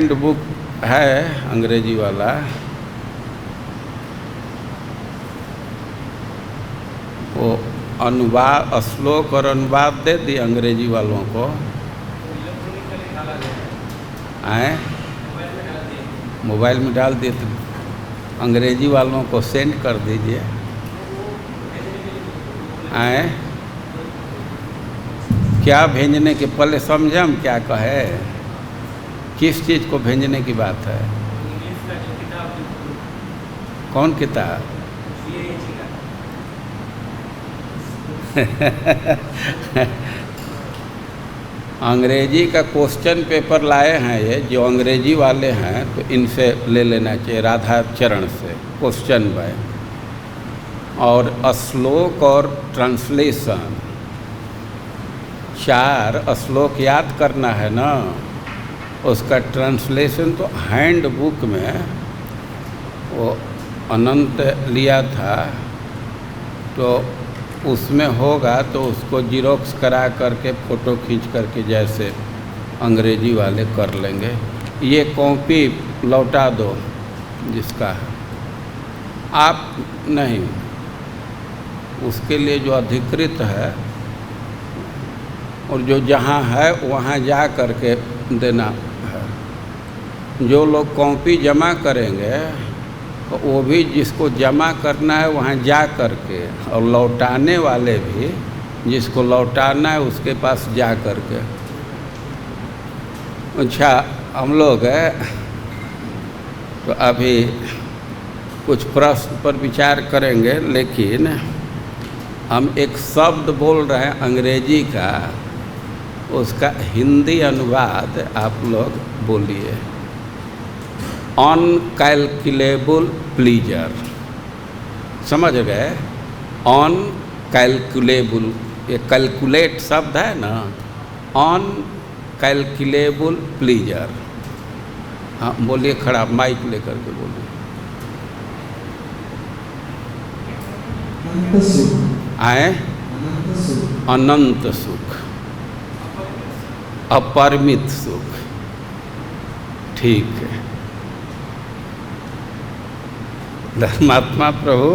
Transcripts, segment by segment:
Hand book है अंग्रेजी वाला, वो अनुवाद, श्लोक और अनुवाद दे दिए अंग्रेजी वालों को। आए मोबाइल में डाल दिए तो अंग्रेजी वालों को सेंड कर दीजिए। आए क्या भेजने के, पहले समझे हम क्या कहे, किस चीज़ को भेजने की बात है? कौन किताब? अंग्रेजी का क्वेश्चन पेपर लाए हैं ये, जो अंग्रेजी वाले हैं तो इनसे ले लेना चाहिए, राधा चरण से क्वेश्चन बैंक। और श्लोक और ट्रांसलेशन, 4 श्लोक याद करना है ना, उसका ट्रांसलेशन तो हैंड बुक में वो अनंत लिया था, तो उसमें होगा तो उसको जीरोक्स करा करके फ़ोटो खींच करके जैसे अंग्रेजी वाले कर लेंगे। ये कॉपी लौटा दो जिसका है, आप नहीं, उसके लिए जो अधिकृत है और जो जहाँ है वहाँ जा करके देना है। जो लोग कॉपी जमा करेंगे तो वो भी जिसको जमा करना है वहाँ जा करके, और लौटाने वाले भी जिसको लौटाना है उसके पास जा करके। अच्छा, हम लोग तो अभी कुछ प्रश्न पर विचार करेंगे, लेकिन हम एक शब्द बोल रहे हैं अंग्रेजी का, उसका हिंदी अनुवाद आप लोग बोलिए। अनकैलकुलेबल प्लीजर, समझ गए? अनकैलकुलेबल, ये कैलकुलेट शब्द है ना, अनकैलकुलेबल प्लीजर। हाँ बोलिए, खड़ा माइक लेकर के बोलिए। आए अनंत सुख, अपरिमित सुख, ठीक है। धर्मात्मा प्रभु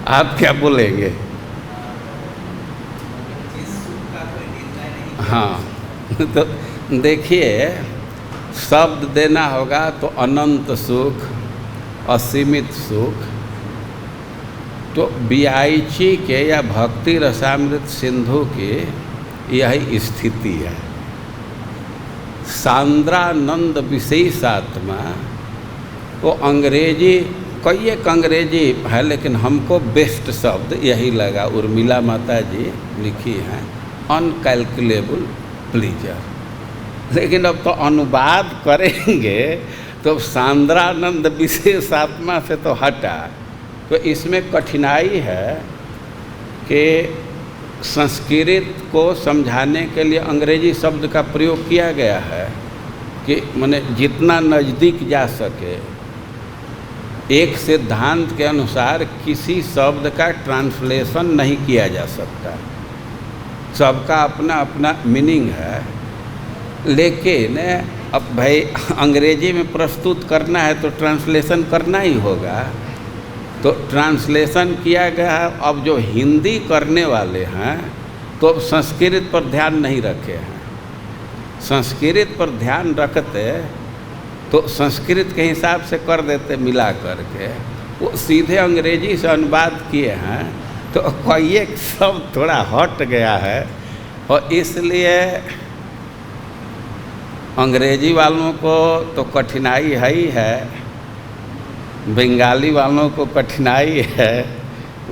आप क्या बोलेंगे? हाँ तो देखिए, शब्द देना होगा तो अनंत सुख, असीमित सुख, तो बियायची के या भक्ति रसामृत सिंधु की यही स्थिति है। सांद्रानंद विशेषात्मा, तो अंग्रेजी, कई एक अंग्रेजी है लेकिन हमको बेस्ट शब्द यही लगा, उर्मिला माता जी लिखी हैं, अनकैलकुलेबल प्लीजर। लेकिन अब तो अनुवाद करेंगे तो सांद्रानंद विशेषात्मा से तो हटा, तो इसमें कठिनाई है कि संस्कृत को समझाने के लिए अंग्रेजी शब्द का प्रयोग किया गया है कि माने जितना नज़दीक जा सके। एक सिद्धांत के अनुसार किसी शब्द का ट्रांसलेशन नहीं किया जा सकता, सबका अपना अपना मीनिंग है। लेकिन अब भाई अंग्रेजी में प्रस्तुत करना है तो ट्रांसलेशन करना ही होगा, तो ट्रांसलेशन किया गया है। अब जो हिंदी करने वाले हैं तो अब संस्कृत पर ध्यान नहीं रखे हैं, संस्कृत पर ध्यान रखते तो संस्कृत के हिसाब से कर देते मिला करके, वो सीधे अंग्रेजी से अनुवाद किए हैं तो कोई एक शब्द थोड़ा हट गया है, और इसलिए अंग्रेजी वालों को तो कठिनाई है ही है, बंगाली वालों को कठिनाई है,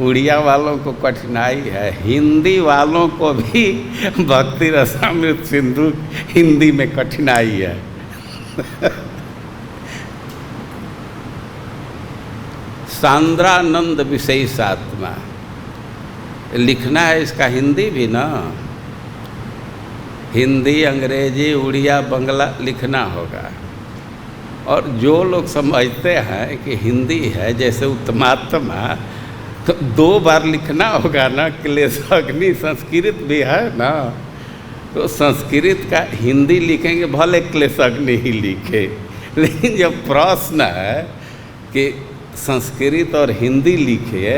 उड़िया वालों को कठिनाई है, हिंदी वालों को भी भक्ति रसामृत सिंधु हिंदी में कठिनाई है। सांद्रानंद विशेषात्मा लिखना है, इसका हिंदी भी ना, हिंदी, अंग्रेजी, उड़िया, बंगला लिखना होगा। और जो लोग समझते हैं कि हिंदी है जैसे उत्तमात्मा, तो 2 बार लिखना होगा ना, क्लेशाग्नि संस्कृत भी है ना, तो संस्कृत का हिंदी लिखेंगे, भले क्लेशाग्नि ही लिखे, लेकिन जब प्रश्न है कि संस्कृत और हिंदी लिखिए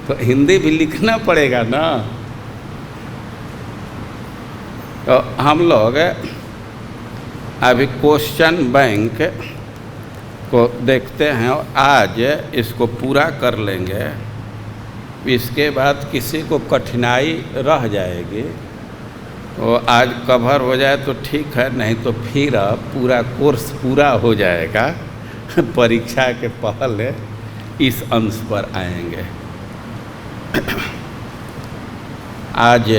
तो हिंदी भी लिखना पड़ेगा ना। तो हम लोग अभी क्वेश्चन बैंक को देखते हैं और आज इसको पूरा कर लेंगे। इसके बाद किसी को कठिनाई रह जाएगी तो आज कवर हो जाए तो ठीक है, नहीं तो फिर पूरा कोर्स पूरा हो जाएगा। परीक्षा के पहले इस अंश पर आएंगे। आज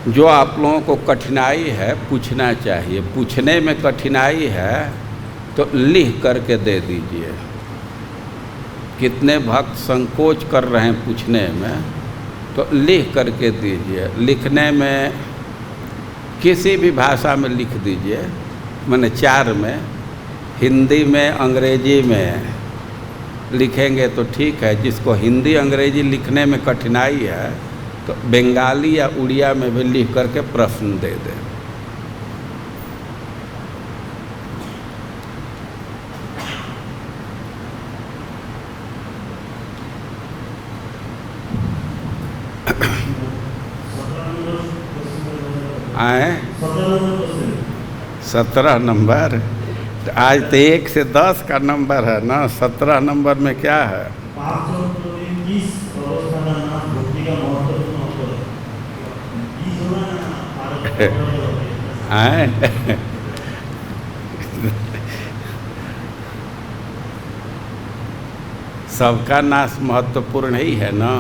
जो आप लोगों को कठिनाई है पूछना चाहिए, पूछने में कठिनाई है तो लिख करके दे दीजिए। कितने भक्त संकोच कर रहे हैं पूछने में, तो लिख करके दीजिए। लिखने में किसी भी भाषा में लिख दीजिए, मैंने 4 में, हिंदी में, अंग्रेजी में लिखेंगे तो ठीक है। जिसको हिंदी अंग्रेजी लिखने में कठिनाई है तो बंगाली या उड़िया में भी लिख करके प्रश्न दे दें। आए 17 नंबर। आज तो 1 से 10 का नंबर है ना, 17 नंबर में क्या है? आए सबका नाश महत्वपूर्ण ही है ना,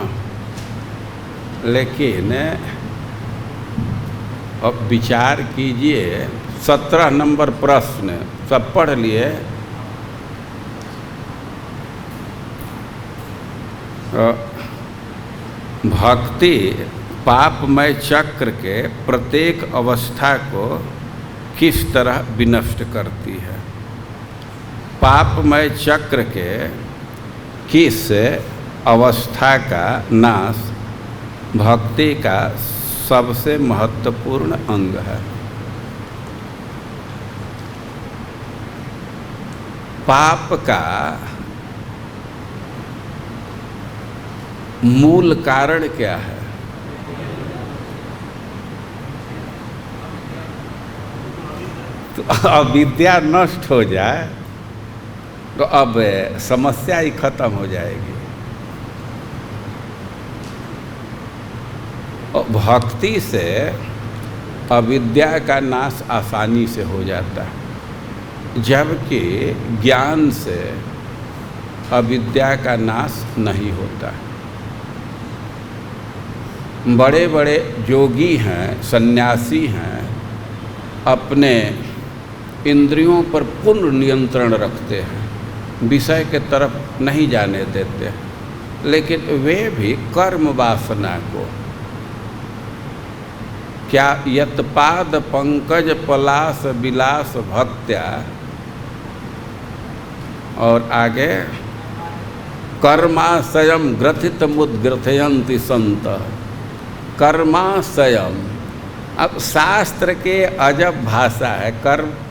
लेकिन अब विचार कीजिए। 17 नंबर प्रश्न सब पढ़ लिए। भक्ति पापमय चक्र के प्रत्येक अवस्था को किस तरह विनष्ट करती है? पापमय चक्र के किस अवस्था का नाश भक्ति का सबसे महत्वपूर्ण अंग है? पाप का मूल कारण क्या है? तो अविद्या नष्ट हो जाए तो अब समस्या ही खत्म हो जाएगी। और भक्ति से अविद्या का नाश आसानी से हो जाता है, जबकि ज्ञान से अविद्या का नाश नहीं होता। बड़े बड़े योगी हैं, सन्यासी हैं, अपने इंद्रियों पर पूर्ण नियंत्रण रखते हैं, विषय के तरफ नहीं जाने देते, लेकिन वे भी कर्म वासना को, क्या यत्पाद पंकज पलास विलास भक्त्या, और आगे कर्माशयम ग्रथित मुद्ग्रथयन्ति संत। कर्माशयम, अब शास्त्र के अजब भाषा है।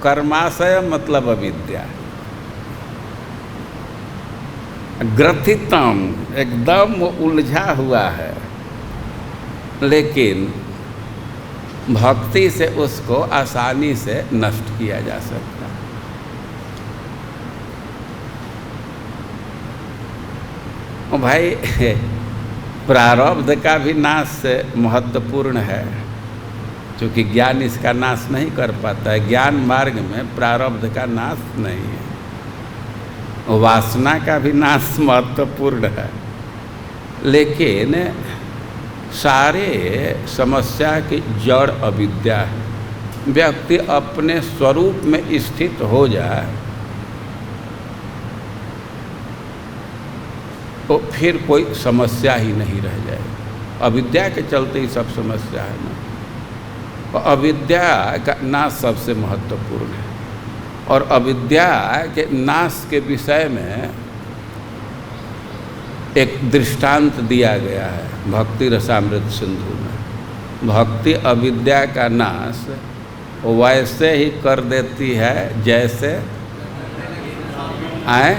कर्माशय मतलब अविद्या। ग्रथितम एकदम उलझा हुआ है, लेकिन भक्ति से उसको आसानी से नष्ट किया जा सकता है। और भाई प्रारब्ध का भी नाश महत्वपूर्ण है, क्योंकि ज्ञान इसका नाश नहीं कर पाता है। ज्ञान मार्ग में प्रारब्ध का नाश नहीं है। वासना का भी नाश महत्वपूर्ण है, लेकिन सारे समस्या की जड़ अविद्या है। व्यक्ति अपने स्वरूप में स्थित हो जाए तो फिर कोई समस्या ही नहीं रह जाएगी। अविद्या के चलते ही सब समस्या है ना। तो अविद्या का नाश सबसे महत्वपूर्ण है। और अविद्या के नाश के विषय में एक दृष्टांत दिया गया है भक्ति रसामृत सिंधु में। भक्ति अविद्या का नाश वो वैसे ही कर देती है जैसे आए।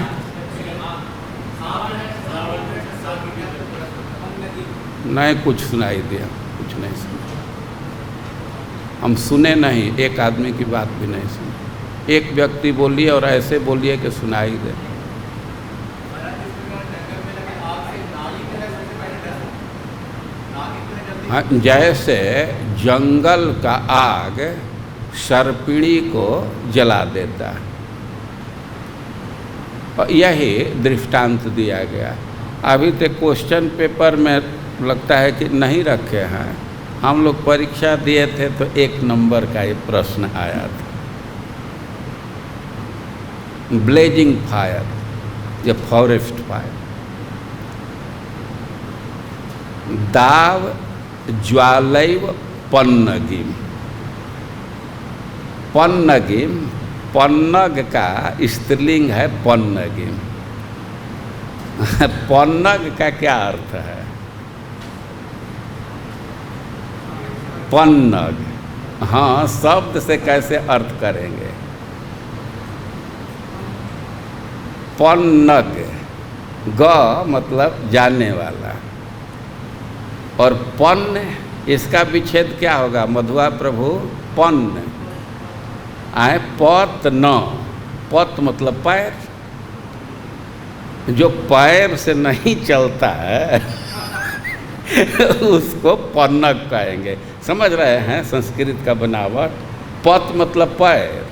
नहीं कुछ सुनाई दिया, कुछ नहीं सुना। हम सुने नहीं, एक आदमी की बात भी नहीं सुनी। एक व्यक्ति बोलिए और ऐसे बोलिए कि सुनाई दे। हाँ, जैसे जंगल का आग सर्पिणी को जला देता है, और यही दृष्टांत दिया गया। अभी तक क्वेश्चन पेपर में लगता है कि नहीं रखे हैं। हम लोग परीक्षा दिए थे तो 1 नंबर का ये प्रश्न आया था। ब्लेजिंग फायर या फॉरेस्ट फायर। दाव ज्वालैव पन्नगिम। पन्नगिम, पन्नग का स्त्रीलिंग है पन्नगिम। पन्नग का क्या अर्थ है? पन्नग। हाँ, शब्द से कैसे अर्थ करेंगे? पन्नग, ग मतलब जाने वाला, और पन्न, इसका विच्छेद क्या होगा? मधुआ प्रभु पन्न आए। पत न, पत मतलब पैर। जो पैर से नहीं चलता है उसको पन्नग कहेंगे। समझ रहे हैं संस्कृत का बनावट? पत मतलब पैर।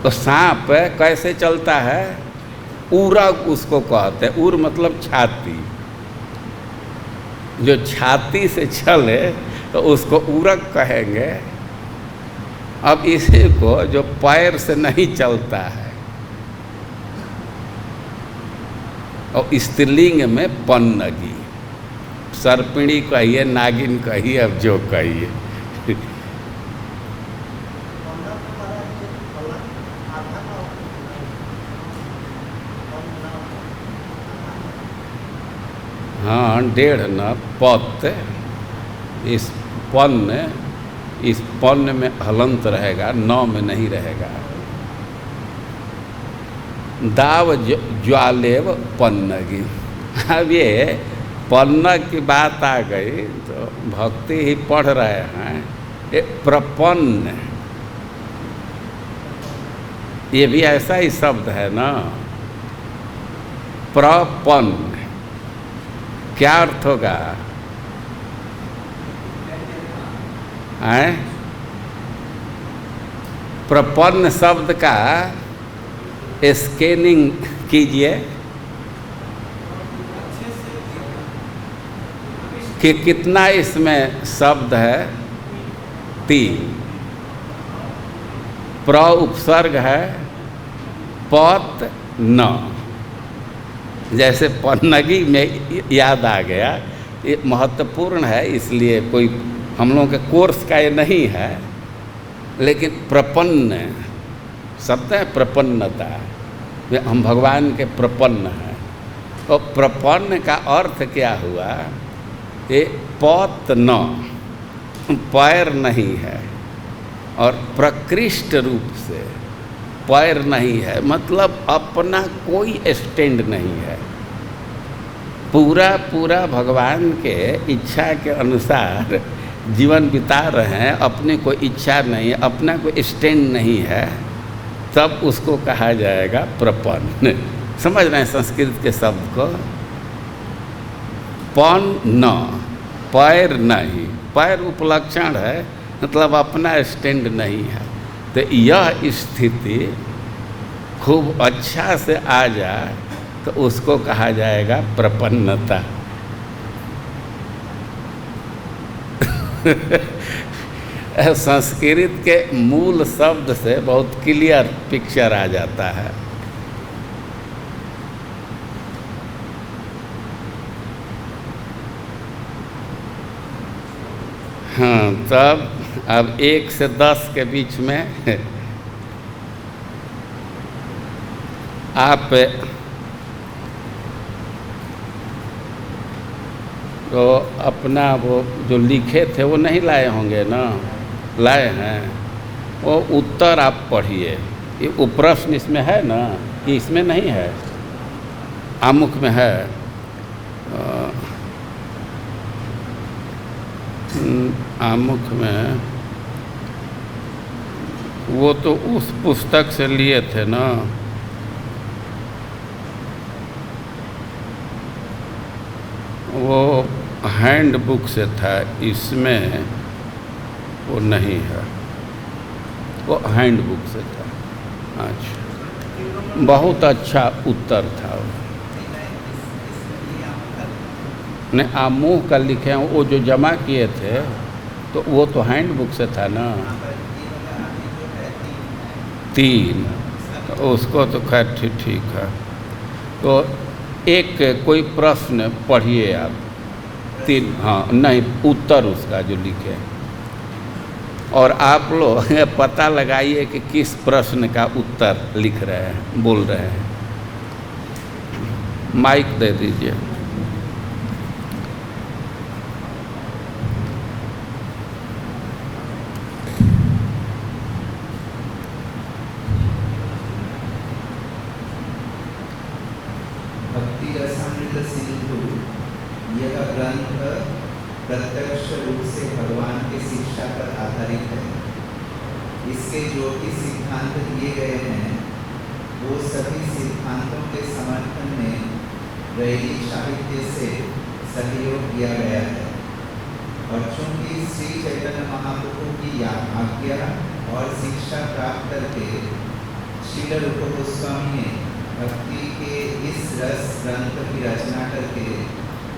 तो सांप कैसे चलता है? उरग उसको कहते हैं। उर मतलब छाती। जो छाती से चले तो उसको उरग कहेंगे। अब इसी को जो पैर से नहीं चलता है, और स्त्रीलिंग में पन्नगी। सर्पिणी कहिए, नागिन कहिए, अब जो कहिए। हाँ, 1.5 न पत। इस पन्न में हलंत रहेगा, नौ में नहीं रहेगा। दाव ज्वालेव पन्नगी। अब ये पन्नग की बात आ गई तो भक्ति ही पढ़ रहे हैं। ये प्रपन्न, ये भी ऐसा ही शब्द है ना। प्रपन्न क्या अर्थ होगा? हैं? प्रपन्न शब्द का स्कैनिंग कीजिए कि कितना इसमें शब्द है। 3। प्र उपसर्ग है, पत न। जैसे पन्नगी में याद आ गया, ये महत्वपूर्ण है, इसलिए कोई हम लोगों के कोर्स का ये नहीं है। लेकिन प्रपन्न शब्द है, प्रपन्नता। हम भगवान के प्रपन्न हैं। तो प्रपन्न का अर्थ क्या हुआ? ये पत न, पैर नहीं है, और प्रकृष्ट रूप से पैर नहीं है, मतलब अपना कोई स्टैंड नहीं है। पूरा भगवान के इच्छा के अनुसार जीवन बिता रहे हैं, अपने कोई इच्छा नहीं है, अपना कोई स्टैंड नहीं है, तब उसको कहा जाएगा प्रपन्न। समझ रहे हैं संस्कृत के शब्द को? पन्न, पैर नहीं। पैर उपलक्षण है, मतलब अपना स्टैंड नहीं है। तो यह स्थिति खूब अच्छा से आ जाए तो उसको कहा जाएगा प्रपन्नता। संस्कृत के मूल शब्द से बहुत क्लियर पिक्चर आ जाता है। हाँ, तब अब 1 से 10 के बीच में आप तो अपना वो जो लिखे थे वो नहीं लाए होंगे ना? लाए हैं, वो उत्तर आप पढ़िए। ये वो प्रश्न इसमें है ना, कि इसमें नहीं है, आमुख में है। आमुख में वो तो उस पुस्तक से लिए थे ना, वो हैंड बुक से था, इसमें वो नहीं है, वो हैंड बुक से था। अच्छा, बहुत अच्छा उत्तर था वो। नहीं, आमुख का लिखे हैं, वो जो जमा किए थे तो वो तो हैंड बुक से था ना, 3, तो उसको तो खैर ठीक है। तो एक कोई प्रश्न पढ़िए आप, 3, हाँ नहीं, उत्तर उसका जो लिखे, और आप लोग पता लगाइए कि किस प्रश्न का उत्तर लिख रहे हैं, बोल रहे हैं। माइक दे दीजिए। यह ग्रंथ प्रत्यक्ष रूप से भगवान की शिक्षा पर आधारित है। इसके जो भी सिद्धांत दिए गए हैं वो सभी सिद्धांतों के समर्थन में वैदिक साहित्य से सहयोग किया गया है। और चूंकि श्री चैतन्य महाप्रभु की आज्ञा और शिक्षा प्राप्त करके श्रील रूप गोस्वामी ने भक्ति के इस रस ग्रंथ की रचना करके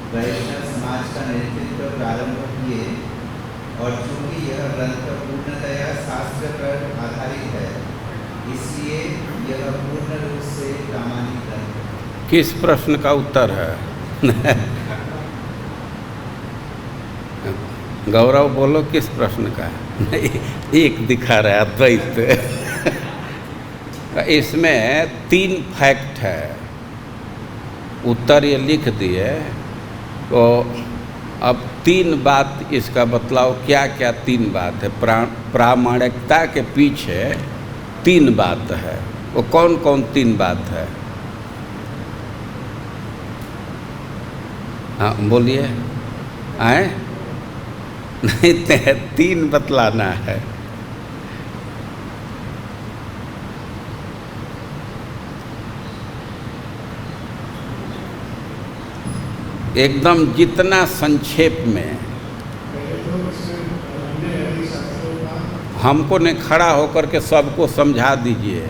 वैष्णव समाज का नेतृत्व प्रारंभ किए, और चूंकि यह ग्रंथ पूर्णतया शास्त्र पर आधारित है, इसलिए यह पूर्ण रूप से प्रामाणिक ग्रंथ। किस प्रश्न का उत्तर है? गौरव बोलो, किस प्रश्न का? एक दिखा रहा है अद्वैत। इसमें 3 फैक्ट है, उत्तर ये लिख दिए, तो अब 3 बात इसका बतलाओ, क्या क्या 3 बात है? प्रामाणिकता के पीछे 3 बात है, वो कौन कौन 3 बात है? हाँ बोलिए। आए नहीं, 3 बतलाना है। एकदम जितना संक्षेप में। हमको नहीं, खड़ा होकर के सबको समझा दीजिए,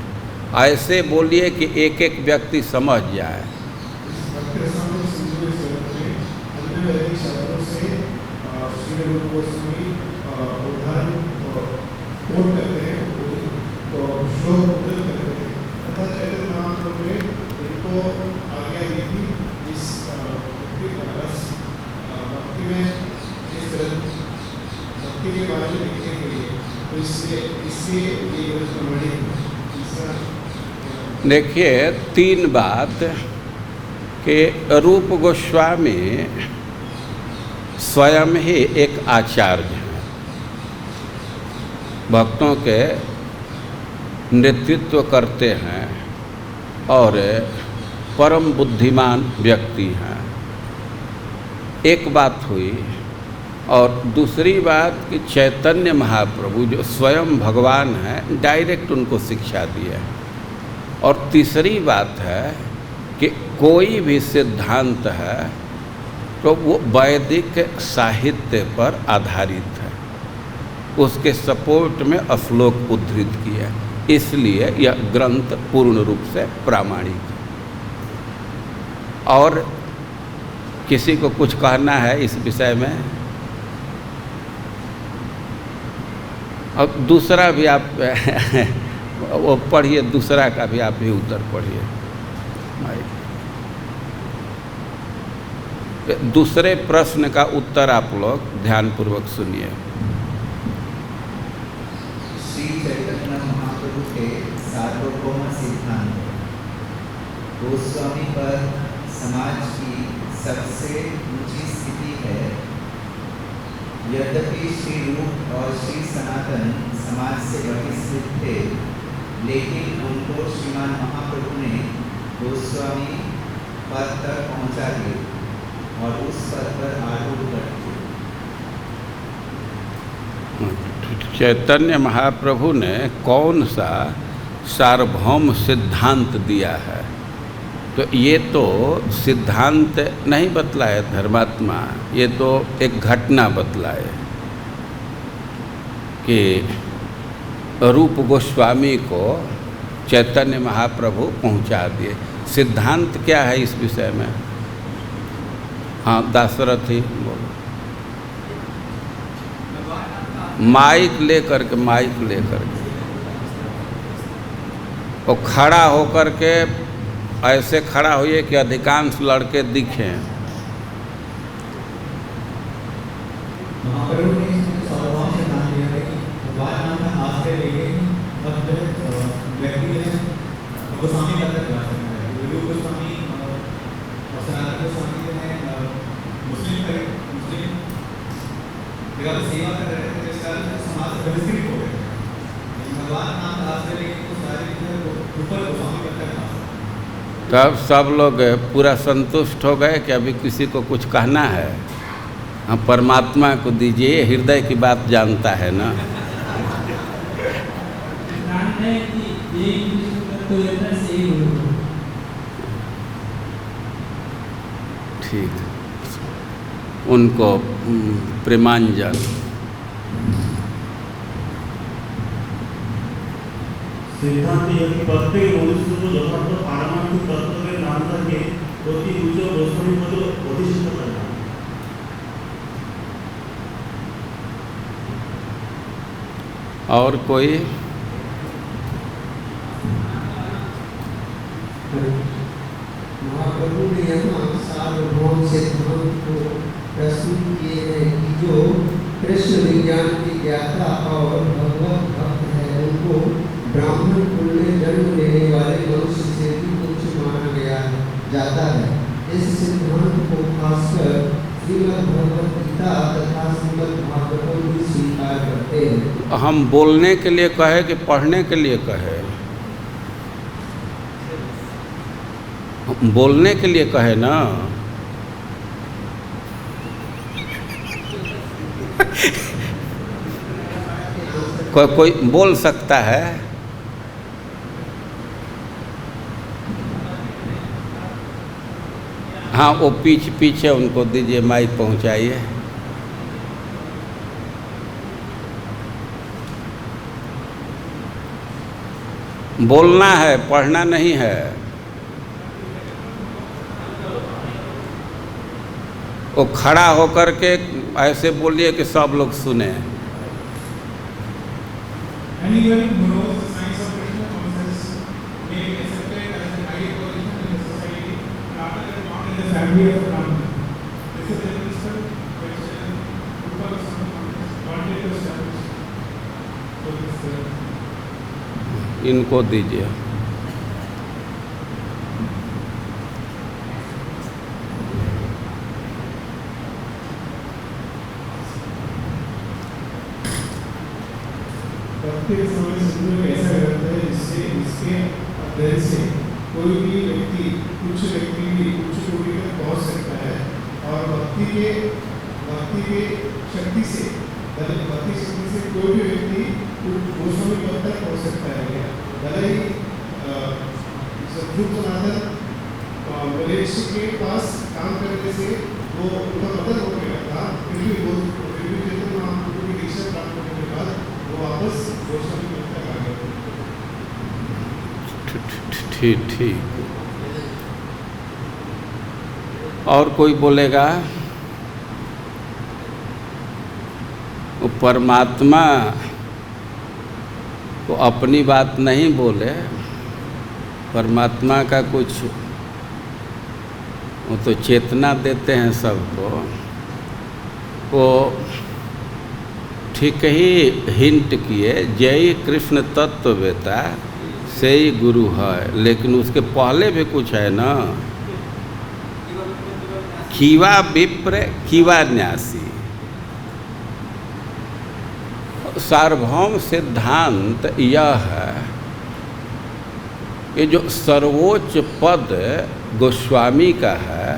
ऐसे बोलिए कि एक एक व्यक्ति समझ जाए। देखिए 3 बात कि रूप गोस्वामी स्वयं ही एक आचार्य हैं, भक्तों के नेतृत्व करते हैं और परम बुद्धिमान व्यक्ति हैं। एक बात हुई, और दूसरी बात कि चैतन्य महाप्रभु जो स्वयं भगवान हैं, डायरेक्ट उनको शिक्षा दी है। और तीसरी बात है कि कोई भी सिद्धांत है तो वो वैदिक साहित्य पर आधारित है, उसके सपोर्ट में श्लोक उद्धृत किया, इसलिए यह ग्रंथ पूर्ण रूप से प्रामाणिक है। और किसी को कुछ कहना है इस विषय में? अब दूसरा भी आप वो पढ़िए, दूसरा का भी आप भी उत्तर पढ़िए। दूसरे प्रश्न का उत्तर आप लोग ध्यानपूर्वक सुनिए। श्री चैतन्य महाप्रभु के सार्वभौम सिद्धांत गोस्वामी पर समाज की सबसे ऊंची स्थिति है यद्यपि श्री रूप और श्री सनातन समाज से बहिष्कृत थे, लेकिन उनको श्रीमान महाप्रभु ने गोस्वामी पद तक पहुंचा दिए और उस पद पर आरूढ़ कर दिए। चैतन्य महाप्रभु ने कौन सा सार्वभौम सिद्धांत दिया है? तो ये तो सिद्धांत नहीं बतलाए धर्मात्मा, ये तो एक घटना बतलाए कि रूप गोस्वामी को चैतन्य महाप्रभु पहुंचा दिए। सिद्धांत क्या है इस विषय में? हाँ, दाशरथी बोलो। माइक लेकर के वो खड़ा होकर के ऐसे खड़ा हुए कि अधिकांश लड़के दिखें। महाप्रभु ने सर्वभाव से नाम लिया है कि भगवान नाम का आश्रय लेके अब जो व्यक्ति है गोस्वामी का तक जा सकता है। रूप गोस्वामी और सनातन गोस्वामी जो है मुस्लिम जगह सेवा कर रहे थे, जिस कारण से समाज से बहिष्कृत हो गए। भगवान नाम का आश्रय लेके तो सारे ऊपर गोस्वामी का तक आ सकते। तब सब लोग पूरा संतुष्ट हो गए कि अभी किसी को कुछ कहना है? हाँ, परमात्मा को दीजिए, हृदय की बात जानता है ना। ठीक, उनको प्रेमांजन। सिद्धांत यदि प्रत्येक मनुष्य को यथार्थ पारमार्थिक तत्व के नाम करके अति उच्च गोस्वामी पद अधिष्ठित करना। और कोई? महाप्रभु ने यहाँ सार्वभौम सिद्धांत को प्रस्तुत किए हैं कि जो कृष्ण विज्ञान के ज्ञाता और भगवत भक्त है, उनको ब्राह्मण कुल में जन्म लेने वाले मनुष्य से भी उच्च माना गया जाता है। इस सिद्धांत को खासकर श्रीमद् भगवत गीता तथा श्रीमद् भागवत भी स्वीकार करते हैं। हम बोलने के लिए कहे कि पढ़ने के लिए कहे? बोलने के लिए कहे ना। कोई बोल सकता है? हाँ, वो पीछे उनको दीजिए, माइक पहुंचाइए। बोलना है, पढ़ना नहीं है। वो खड़ा होकर के ऐसे बोलिए कि सब लोग सुने। Anyone who knows the science of Krishna consciousness may be accepted as a higher position in the society and after that not in the family of Brahman. This is the principle which Rupa Goswami wanted to establish. So this इनको दीजिए। प्रत्येक समय सिंधु में ऐसा करता है जिससे इसके अध्ययन से कोई भी व्यक्ति उच्च कोटि तक पहुंच सकता है और भक्ति के शक्ति से कोई भी व्यक्ति गोस्वामी पद तक पहुंच सकता है। भले ही सद्गुरु सनातन मलेश के पास काम करने से वो उनका मदद हो गया था, फिर भी चेतन महाप्रभु की दीक्षा प्राप्त करने के बाद वो वापस गोस्वामी पद तक आ गए। ठीक। और कोई बोलेगा? वो परमात्मा को अपनी बात नहीं बोले, परमात्मा का कुछ वो तो चेतना देते हैं सबको। वो ठीक ही हिंट किए, जय कृष्ण तत्ववेता से ही गुरु है, लेकिन उसके पहले भी कुछ है ना। कीवा विप्र कीवा न्यासी, सार्वभौम सिद्धांत यह है कि जो सर्वोच्च पद गोस्वामी का है,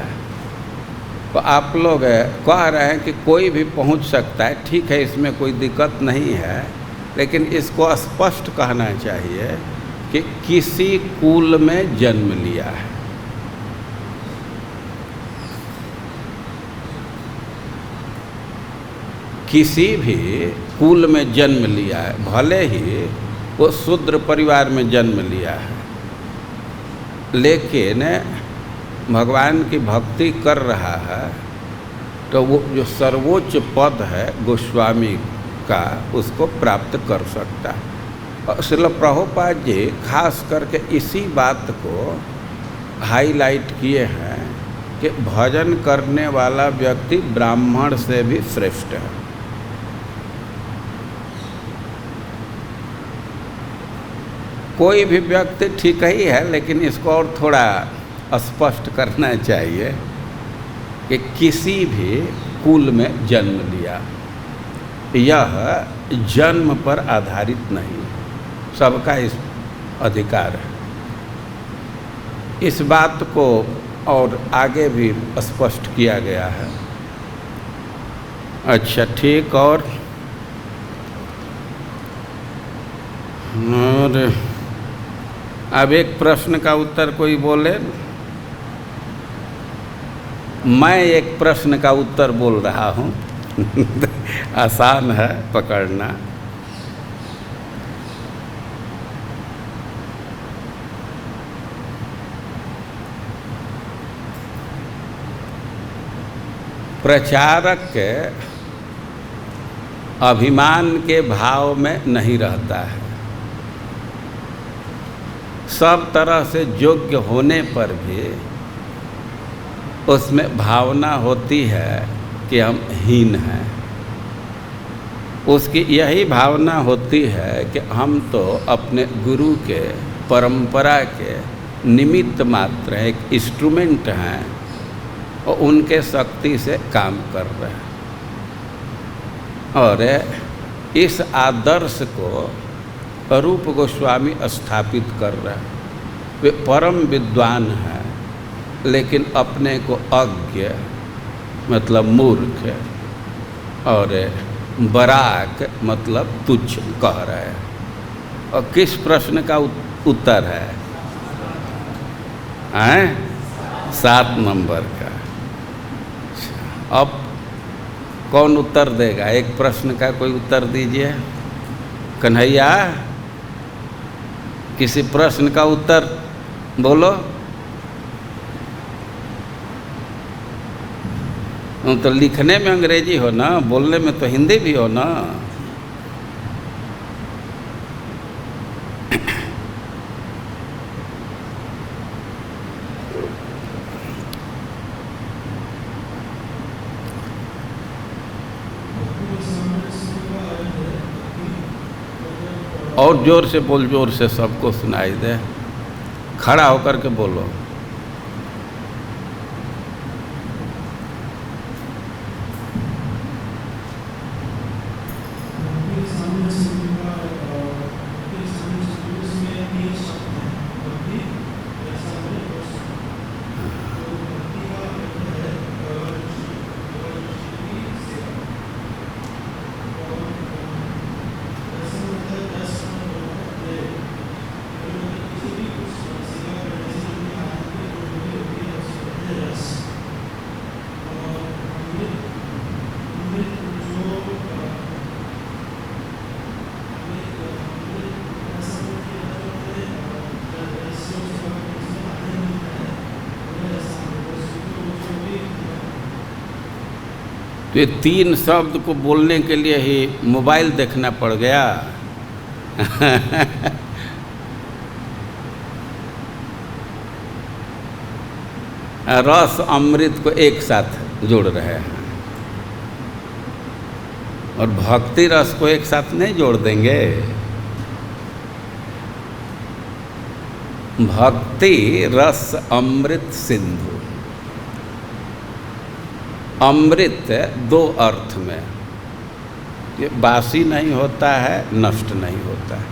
तो आप लोग कह रहे हैं कि कोई भी पहुंच सकता है, ठीक है, इसमें कोई दिक्कत नहीं है, लेकिन इसको स्पष्ट कहना चाहिए कि किसी कुल में जन्म लिया है। किसी भी कुल में जन्म लिया है, भले ही वो शूद्र परिवार में जन्म लिया है, लेकिन भगवान की भक्ति कर रहा है, तो वो जो सर्वोच्च पद है गोस्वामी का, उसको प्राप्त कर सकता है। और श्रील प्रभुपाद जी खास करके इसी बात को हाईलाइट किए हैं कि भजन करने वाला व्यक्ति ब्राह्मण से भी श्रेष्ठ है। कोई भी व्यक्ति ठीक ही है, लेकिन इसको और थोड़ा स्पष्ट करना चाहिए कि किसी भी कुल में जन्म लिया, यह जन्म पर आधारित नहीं, सबका इस अधिकार है। इस बात को और आगे भी स्पष्ट किया गया है। अच्छा, ठीक। और अब एक प्रश्न का उत्तर कोई बोले। मैं एक प्रश्न का उत्तर बोल रहा हूँ आसान है पकड़ना। प्रचारक के अभिमान के भाव में नहीं रहता है। सब तरह से योग्य होने पर भी उसमें भावना होती है कि हम हीन हैं। उसकी यही भावना होती है कि हम तो अपने गुरु के परंपरा के निमित्त मात्र एक इंस्ट्रूमेंट हैं और उनके शक्ति से काम कर रहे हैं। और इस आदर्श को रूप गोस्वामी स्थापित कर रहे हैं। वे परम विद्वान हैं, लेकिन अपने को अज्ञ मतलब मूर्ख और बराक मतलब तुच्छ कह रहे हैं। और किस प्रश्न का उत्तर है? 7 नंबर का। अब कौन उत्तर देगा? एक प्रश्न का कोई उत्तर दीजिए। कन्हैया, किसी प्रश्न का उत्तर बोलो। तो लिखने में अंग्रेजी हो ना, बोलने में तो हिंदी भी हो ना। और जोर से बोल, जोर से सबको सुनाई दे। खड़ा होकर के बोलो। तो ये 3 शब्द को बोलने के लिए ही मोबाइल देखना पड़ गया। रस अमृत को एक साथ जोड़ रहे हैं, और भक्ति रस को एक साथ नहीं जोड़ देंगे। भक्ति रस अमृत सिंधु। अमृत 2 अर्थ में, ये बासी नहीं होता है, नष्ट नहीं होता है।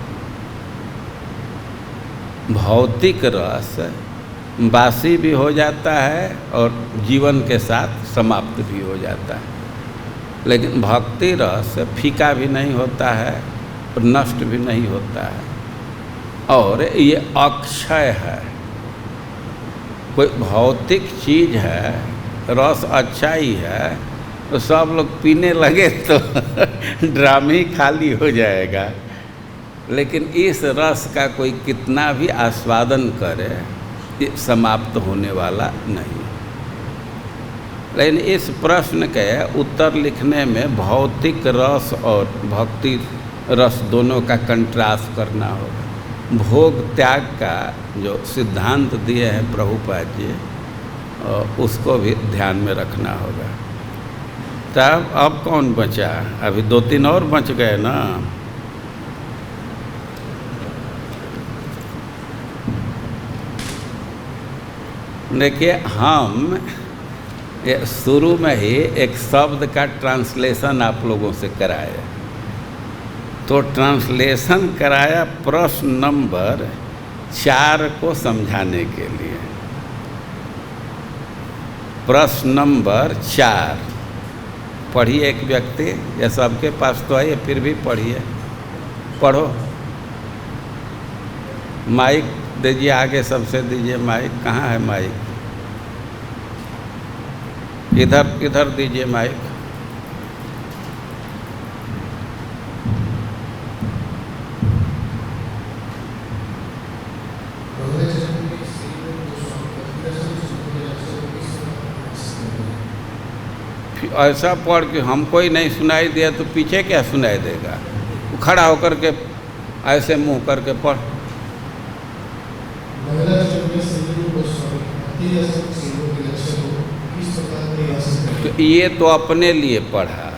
भौतिक रस बासी भी हो जाता है और जीवन के साथ समाप्त भी हो जाता है, लेकिन भक्ति रस फीका भी नहीं होता है और नष्ट भी नहीं होता है, और ये अक्षय है। कोई भौतिक चीज़ है, रस अच्छा ही है, तो सब लोग पीने लगे तो ड्राम ही खाली हो जाएगा, लेकिन इस रस का कोई कितना भी आस्वादन करे ये समाप्त होने वाला नहीं। लेकिन इस प्रश्न के उत्तर लिखने में भौतिक रस और भक्ति रस दोनों का कंट्रास्ट करना होगा। भोग त्याग का जो सिद्धांत दिए हैं प्रभुपाद जी, उसको भी ध्यान में रखना होगा। तब अब कौन बचा? अभी 2-3 और बच गए ना। देखिए, हम ये शुरू में ही एक शब्द का ट्रांसलेशन आप लोगों से कराया, तो ट्रांसलेशन कराया प्रश्न नंबर 4 को समझाने के लिए। प्रश्न नंबर 4 पढ़िए एक व्यक्ति, या सबके पास तो है, फिर भी पढ़िए, पढ़ो। माइक दीजिए, आगे सबसे दीजिए माइक। कहाँ है माइक? इधर दीजिए माइक। ऐसा पढ़ के हमको ही नहीं सुनाई दिया तो पीछे क्या सुनाई देगा? खड़ा होकर के ऐसे मुंह करके पढ़। तो ये तो अपने लिए पढ़ा,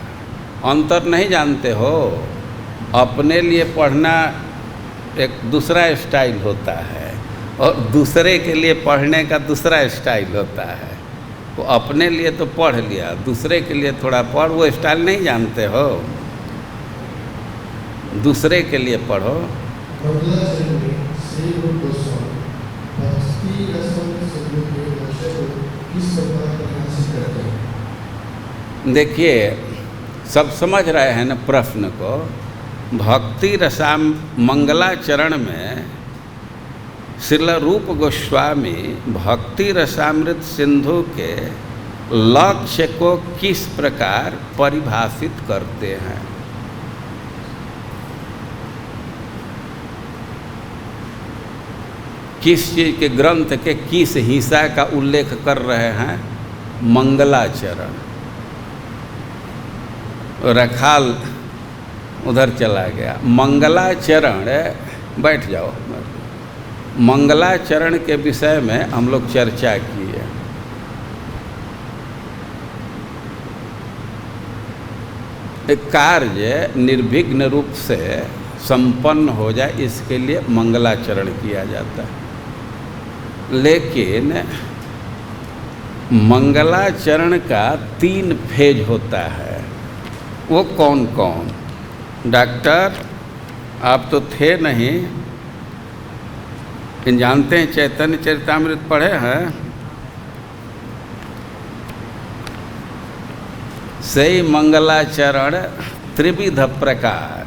अंतर नहीं जानते हो। अपने लिए पढ़ना एक दूसरा स्टाइल होता है और दूसरे के लिए पढ़ने का दूसरा स्टाइल होता है। वो अपने लिए तो पढ़ लिया, दूसरे के लिए थोड़ा पढ़, वो स्टाइल नहीं जानते हो। दूसरे के लिए पढ़ो। देखिए, सब समझ रहे हैं ना प्रश्न को। भक्ति रसाम मंगलाचरण में श्रील रूप गोस्वामी भक्ति रसामृत सिंधु के लक्ष्य को किस प्रकार परिभाषित करते हैं? किस चीज़ के ग्रंथ के किस हिस्सा का उल्लेख कर रहे हैं? मंगलाचरण। रखाल उधर चला गया। मंगलाचरण, बैठ जाओ। मंगलाचरण के विषय में हम लोग चर्चा की है। एक कार्य निर्विघ्न रूप से संपन्न हो जाए, इसके लिए मंगलाचरण किया जाता है। लेकिन मंगलाचरण का 3 फेज होता है। वो कौन कौन? डॉक्टर आप तो थे नहीं, लेकिन जानते हैं चैतन्य चरितामृत पढ़े हैं? सही मंगलाचरण त्रिविध प्रकार,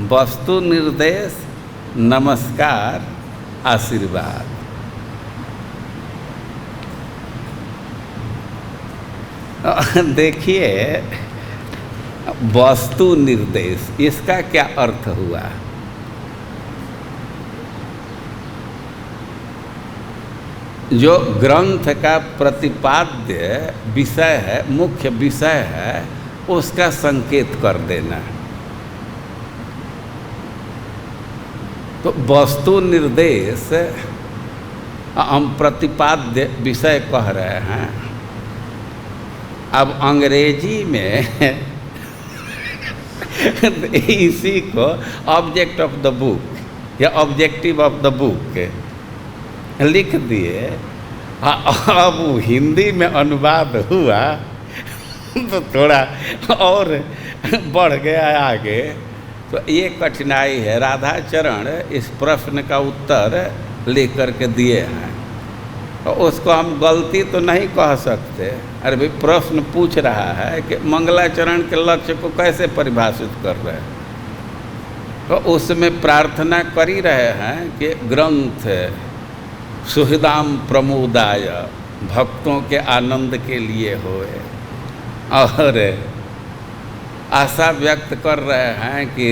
वस्तु निर्देश, नमस्कार, आशीर्वाद। देखिए, वस्तु निर्देश, इसका क्या अर्थ हुआ? जो ग्रंथ का प्रतिपाद्य विषय है, मुख्य विषय है, उसका संकेत कर देना। तो वस्तु निर्देश हम प्रतिपाद्य विषय कह रहे हैं। अब अंग्रेजी में इसी को ऑब्जेक्ट ऑफ द बुक या ऑब्जेक्टिव ऑफ द बुक लिख दिए। अब हिंदी में अनुवाद हुआ तो थोड़ा और बढ़ गया आगे, तो ये कठिनाई है। राधा चरण इस प्रश्न का उत्तर लेकर के दिए हैं, तो उसको हम गलती तो नहीं कह सकते। अरे भाई प्रश्न पूछ रहा है कि मंगलाचरण के लक्ष्य को कैसे परिभाषित कर रहे हैं, तो उसमें प्रार्थना कर ही रहे हैं कि ग्रंथ सुहृदाम प्रमोदाय, भक्तों के आनंद के लिए होए, और आशा व्यक्त कर रहे हैं कि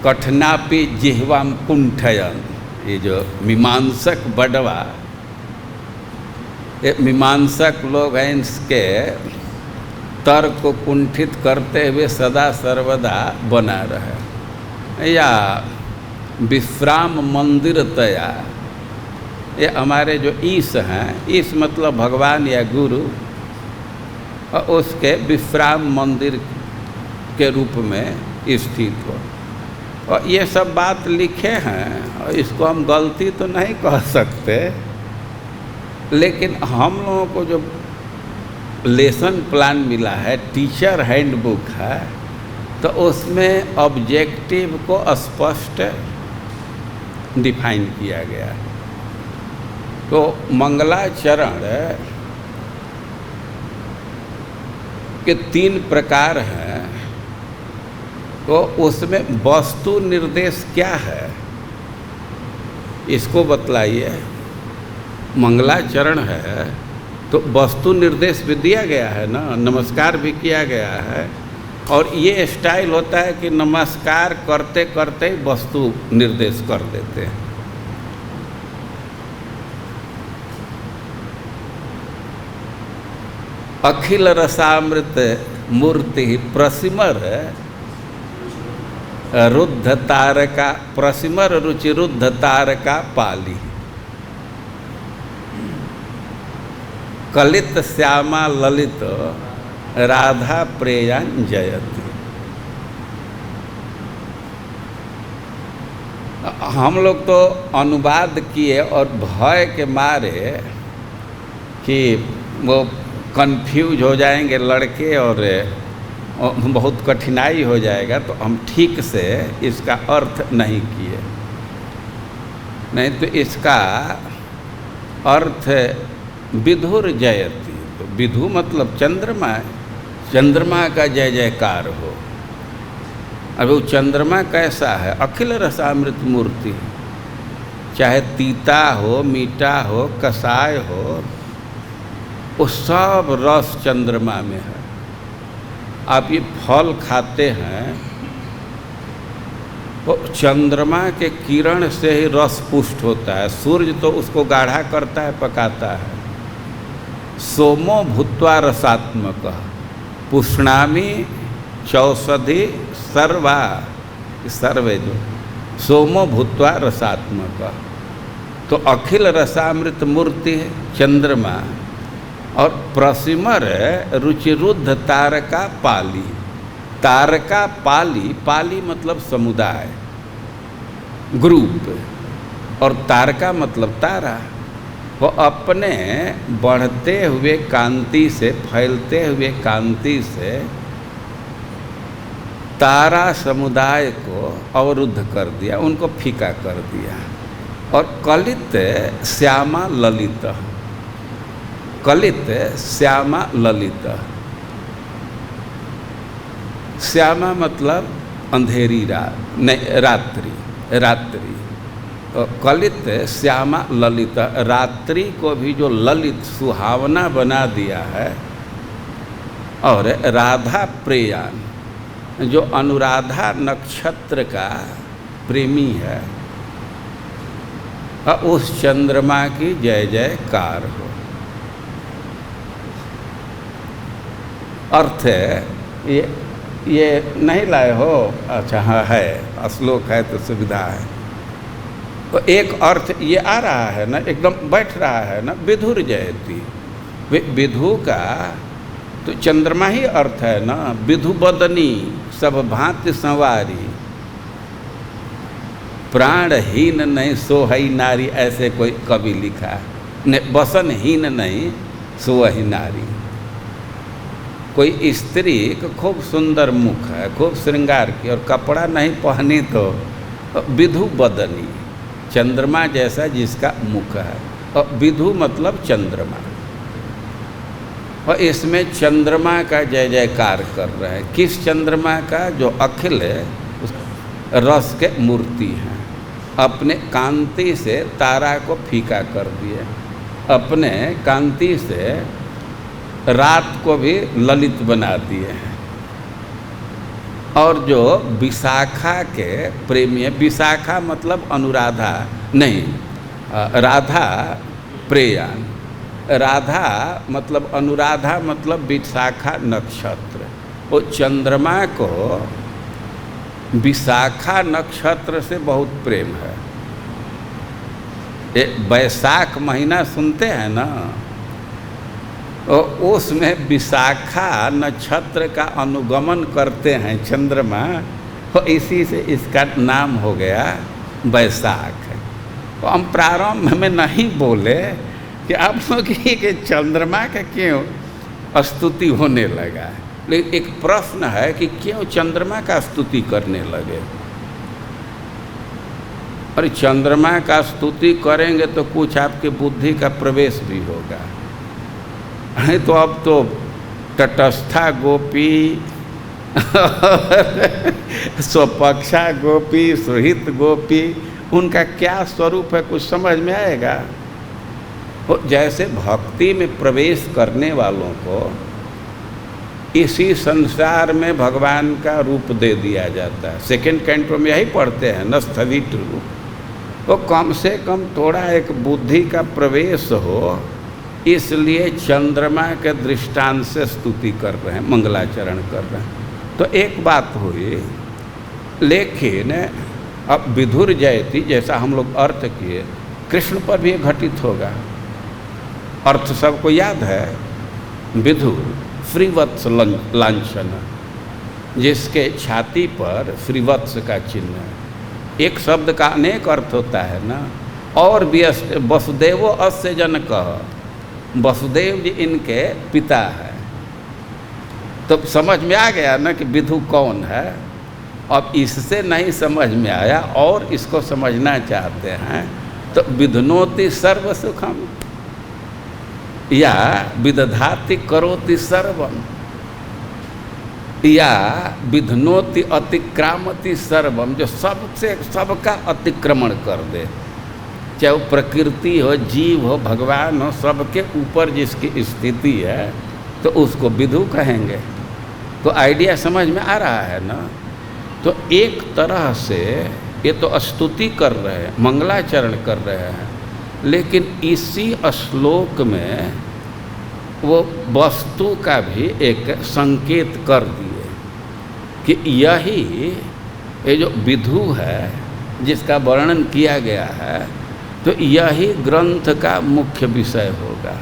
कठिनापि जिह्वाम कुंठयन, ये जो मीमांसक बड़वा, ये मीमांसक लोग हैं, इसके तर्क को कुंठित करते हुए सदा सर्वदा बना रहे। या विश्राम मंदिर तया, ये हमारे जो ईश हैं, ईश मतलब भगवान या गुरु, और उसके विश्राम मंदिर के रूप में स्थित हो। और ये सब बात लिखे हैं, और इसको हम गलती तो नहीं कह सकते, लेकिन हम लोगों को जो लेसन प्लान मिला है, टीचर हैंडबुक है, तो उसमें ऑब्जेक्टिव को स्पष्ट डिफाइन किया गया है। तो मंगलाचरण के 3 प्रकार हैं, तो उसमें वस्तु निर्देश क्या है इसको बतलाइए। मंगलाचरण है तो वस्तु निर्देश भी दिया गया है ना, नमस्कार भी किया गया है, और ये स्टाइल होता है कि नमस्कार करते करते ही वस्तु निर्देश कर देते हैं। अखिल रसामृत मूर्ति प्रसिमर रुद्ध तारका, प्रसिमर रुचि रुद्ध तारका पाली, कलित श्यामा ललित राधा प्रेयान जयति। हम लोग तो अनुवाद किए और भय के मारे कि वो कंफ्यूज हो जाएंगे लड़के और बहुत कठिनाई हो जाएगा, तो हम ठीक से इसका अर्थ नहीं किए। नहीं तो इसका अर्थ विधुर जयति, तो विधु मतलब चंद्रमा, चंद्रमा का जय जयकार हो। अब वो चंद्रमा कैसा है? अखिल रसामृत मूर्ति, चाहे तीता हो, मीठा हो, कसाय हो, वो सब रस चंद्रमा में है। आप ये फल खाते हैं तो चंद्रमा के किरण से ही रस पुष्ट होता है। सूर्य तो उसको गाढ़ा करता है, पकाता है। सोमो भूत्वा रसात्मक पुष्णामी चौषधि सर्वा, सर्वे जो सोमो भूत्वा रसात्मक, तो अखिल रसामृत मूर्ति चंद्रमा, और प्रसिमर रुचिरुद्ध तारका पाली। तारका पाली, पाली मतलब समुदाय, ग्रुप, और तारका मतलब तारा। वो अपने बढ़ते हुए कांति से, फैलते हुए कांति से तारा समुदाय को अवरुद्ध कर दिया, उनको फीका कर दिया। और कलित श्यामा ललित, कलित श्यामा ललित, श्यामा मतलब अंधेरी रात, नहीं रात्रि, रात्रि, तो कलित श्यामा ललित, रात्रि को भी जो ललित सुहावना बना दिया है। और राधा प्रेयान, जो अनुराधा नक्षत्र का प्रेमी है, उस चंद्रमा की जय जयकार हो। अर्थ है ये नहीं लाए हो? अच्छा हाँ है, श्लोक है तो सुविधा है। तो एक अर्थ ये आ रहा है ना, एकदम बैठ रहा है ना, विधुर जयति। विधु का तो चंद्रमा ही अर्थ है ना, विधु बदनी सब भांति संवारी, प्राणहीन नहीं सोहई नारी, ऐसे कोई कवि लिखा है। नहीं, बसनहीन नहीं सोहई नारी। कोई स्त्री का खूब सुंदर मुख है, खूब श्रृंगार की, और कपड़ा नहीं पहनी तो विधु बदनी, चंद्रमा जैसा जिसका मुख है। और विधु मतलब चंद्रमा, और इसमें चंद्रमा का जय जयकार कर रहे हैं। किस चंद्रमा का? जो अखिल है, उस रस के मूर्ति हैं। अपने कांति से तारा को फीका कर दिए, अपने कांति से रात को भी ललित बना दिए हैं। और जो विशाखा के प्रेमी है, विशाखा मतलब अनुराधा नहीं, राधा प्रेयान, राधा मतलब अनुराधा मतलब विशाखा नक्षत्र। वो चंद्रमा को विशाखा नक्षत्र से बहुत प्रेम है। ये बैसाख महीना सुनते हैं ना, और उसमें विशाखा नक्षत्र का अनुगमन करते हैं चंद्रमा, तो इसी से इसका नाम हो गया बैसाख। तो हम प्रारंभ में नहीं बोले कि आप लोग के चंद्रमा का क्यों स्तुति होने लगा, लेकिन एक प्रश्न है कि क्यों चंद्रमा का स्तुति करने लगे। और चंद्रमा का स्तुति करेंगे तो कुछ आपके बुद्धि का प्रवेश भी होगा। तो अब तो तटस्था गोपी स्वपक्षा गोपी, सुहित गोपी, उनका क्या स्वरूप है कुछ समझ में आएगा। जैसे भक्ति में प्रवेश करने वालों को इसी संसार में भगवान का रूप दे दिया जाता है। सेकंड कैंटो में यही पढ़ते हैं, न स्थवित रूप। तो कम से कम थोड़ा एक बुद्धि का प्रवेश हो, इसलिए चंद्रमा के दृष्टांत से स्तुति कर रहे हैं, मंगलाचरण कर रहे हैं। तो एक बात हुई, लेकिन अब विधुर जयति जैसा हम लोग अर्थ किए, कृष्ण पर भी घटित होगा। अर्थ सबको याद है, विधुर श्रीवत्स लांछन, जिसके छाती पर श्रीवत्स का चिन्ह है। एक शब्द का अनेक अर्थ होता है ना। और वसुदेवो अस्य जनकः, वसुदेव जी इनके पिता है। तो समझ में आ गया ना कि विधु कौन है। अब इससे नहीं समझ में आया और इसको समझना चाहते हैं तो विधुनोति सर्व सुखम या विदधाति करोति सर्वम या विधुनोति अतिक्रामति सर्वम, जो सबसे सबका अतिक्रमण कर दे, चाहे वो प्रकृति हो, जीव हो, भगवान हो, सबके ऊपर जिसकी स्थिति है तो उसको विधु कहेंगे। तो आइडिया समझ में आ रहा है ना। तो एक तरह से ये तो स्तुति कर रहे हैं, मंगलाचरण कर रहे हैं, लेकिन इसी श्लोक में वो वस्तु का भी एक संकेत कर दिए कि यही ये जो विधु है जिसका वर्णन किया गया है, तो यही ग्रंथ का मुख्य विषय होगा।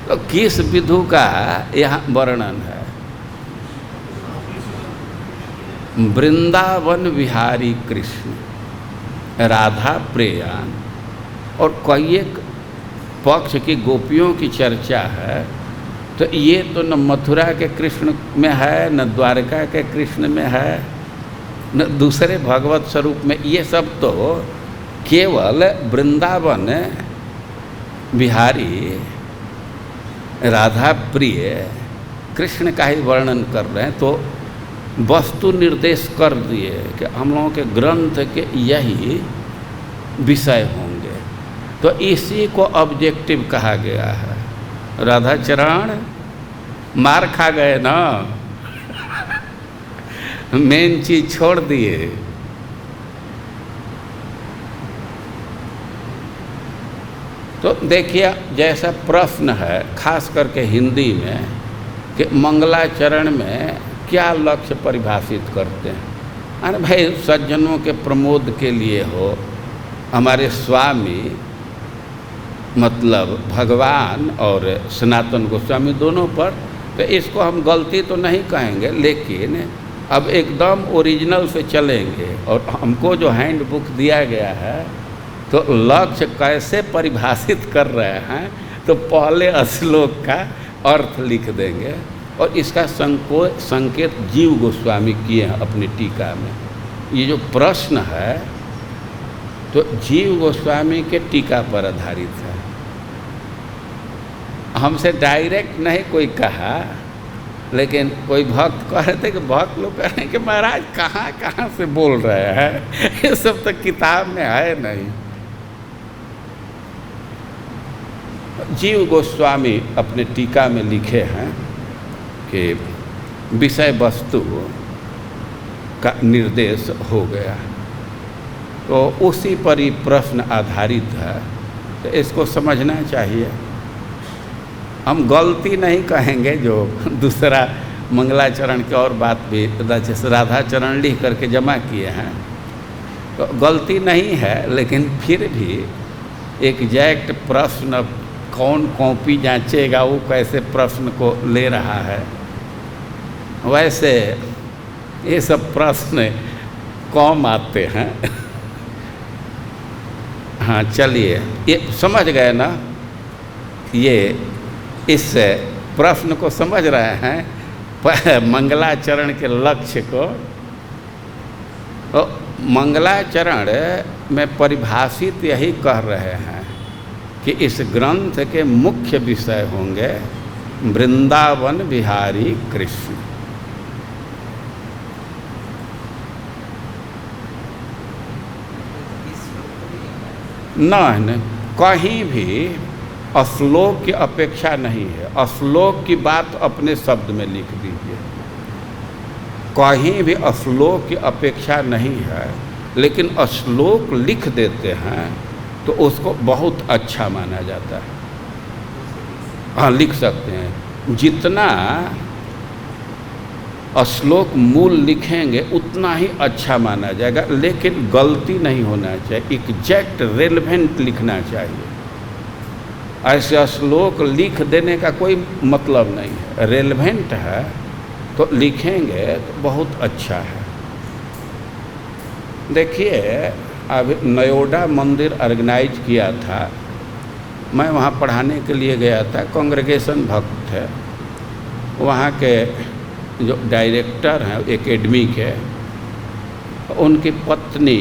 तो किस विधु का यहाँ वर्णन है? वृंदावन विहारी कृष्ण, राधा प्रेयान, और कई एक पक्ष की गोपियों की चर्चा है। तो ये तो न मथुरा के कृष्ण में है, न द्वारका के कृष्ण में है, न दूसरे भगवत स्वरूप में। ये सब तो केवल वृंदावन बिहारी राधा प्रिय कृष्ण का ही वर्णन कर रहे हैं। तो वस्तु निर्देश कर दिए कि हम लोगों के ग्रंथ के यही विषय होंगे। तो इसी को ऑब्जेक्टिव कहा गया है। राधा चरण मार खा गए ना, मेन चीज छोड़ दिए। तो देखिए, जैसा प्रश्न है खास करके हिंदी में कि मंगलाचरण में क्या लक्ष्य परिभाषित करते हैं। अरे भाई, सज्जनों के प्रमोद के लिए हो, हमारे स्वामी मतलब भगवान और सनातन गोस्वामी दोनों पर, तो इसको हम गलती तो नहीं कहेंगे, लेकिन अब एकदम ओरिजिनल से चलेंगे। और हमको जो हैंड बुक दिया गया है तो लक्ष्य कैसे परिभाषित कर रहे हैं, तो पहले श्लोक का अर्थ लिख देंगे। और इसका संकेत जीव गोस्वामी किए हैं अपनी टीका में। ये जो प्रश्न है तो जीव गोस्वामी के टीका पर आधारित है। हमसे डायरेक्ट नहीं कोई कहा, लेकिन कोई भक्त कह रहे थे कि भक्त लोग कह रहे हैं कि महाराज कहाँ कहाँ से बोल रहे हैं, ये सब तो किताब में है नहीं। जीव गोस्वामी अपने टीका में लिखे हैं कि विषय वस्तु का निर्देश हो गया, तो उसी पर ही प्रश्न आधारित है, तो इसको समझना चाहिए। हम गलती नहीं कहेंगे। जो दूसरा मंगलाचरण की और बात भी जैसे राधाचरण लिख करके जमा किए हैं, तो गलती नहीं है, लेकिन फिर भी एग्जैक्ट प्रश्न कौन कॉपी जांचेगा, वो कैसे प्रश्न को ले रहा है। वैसे ये सब प्रश्न कम आते हैं। हाँ चलिए, ये समझ गए ना, ये इस प्रश्न को समझ रहे हैं मंगलाचरण के लक्ष्य को। तो मंगलाचरण में परिभाषित यही कह रहे हैं कि इस ग्रंथ के मुख्य विषय होंगे वृंदावन बिहारी कृष्ण। न कहीं भी श्लोक की अपेक्षा नहीं है। श्लोक की बात अपने शब्द में लिख दीजिए। कहीं भी श्लोक की अपेक्षा नहीं है, लेकिन श्लोक लिख देते हैं तो उसको बहुत अच्छा माना जाता है। हाँ, लिख सकते हैं। जितना श्लोक मूल लिखेंगे उतना ही अच्छा माना जाएगा, लेकिन गलती नहीं होना चाहिए। एग्जैक्ट रेलेवेंट लिखना चाहिए। ऐसे श्लोक लिख देने का कोई मतलब नहीं है। रेलेवेंट है तो लिखेंगे तो बहुत अच्छा है। देखिए, अभी नयोडा मंदिर ऑर्गेनाइज किया था, मैं वहाँ पढ़ाने के लिए गया था। कांग्रेगेशन भक्त थे, वहाँ के जो डायरेक्टर हैं एकेडमी के, उनकी पत्नी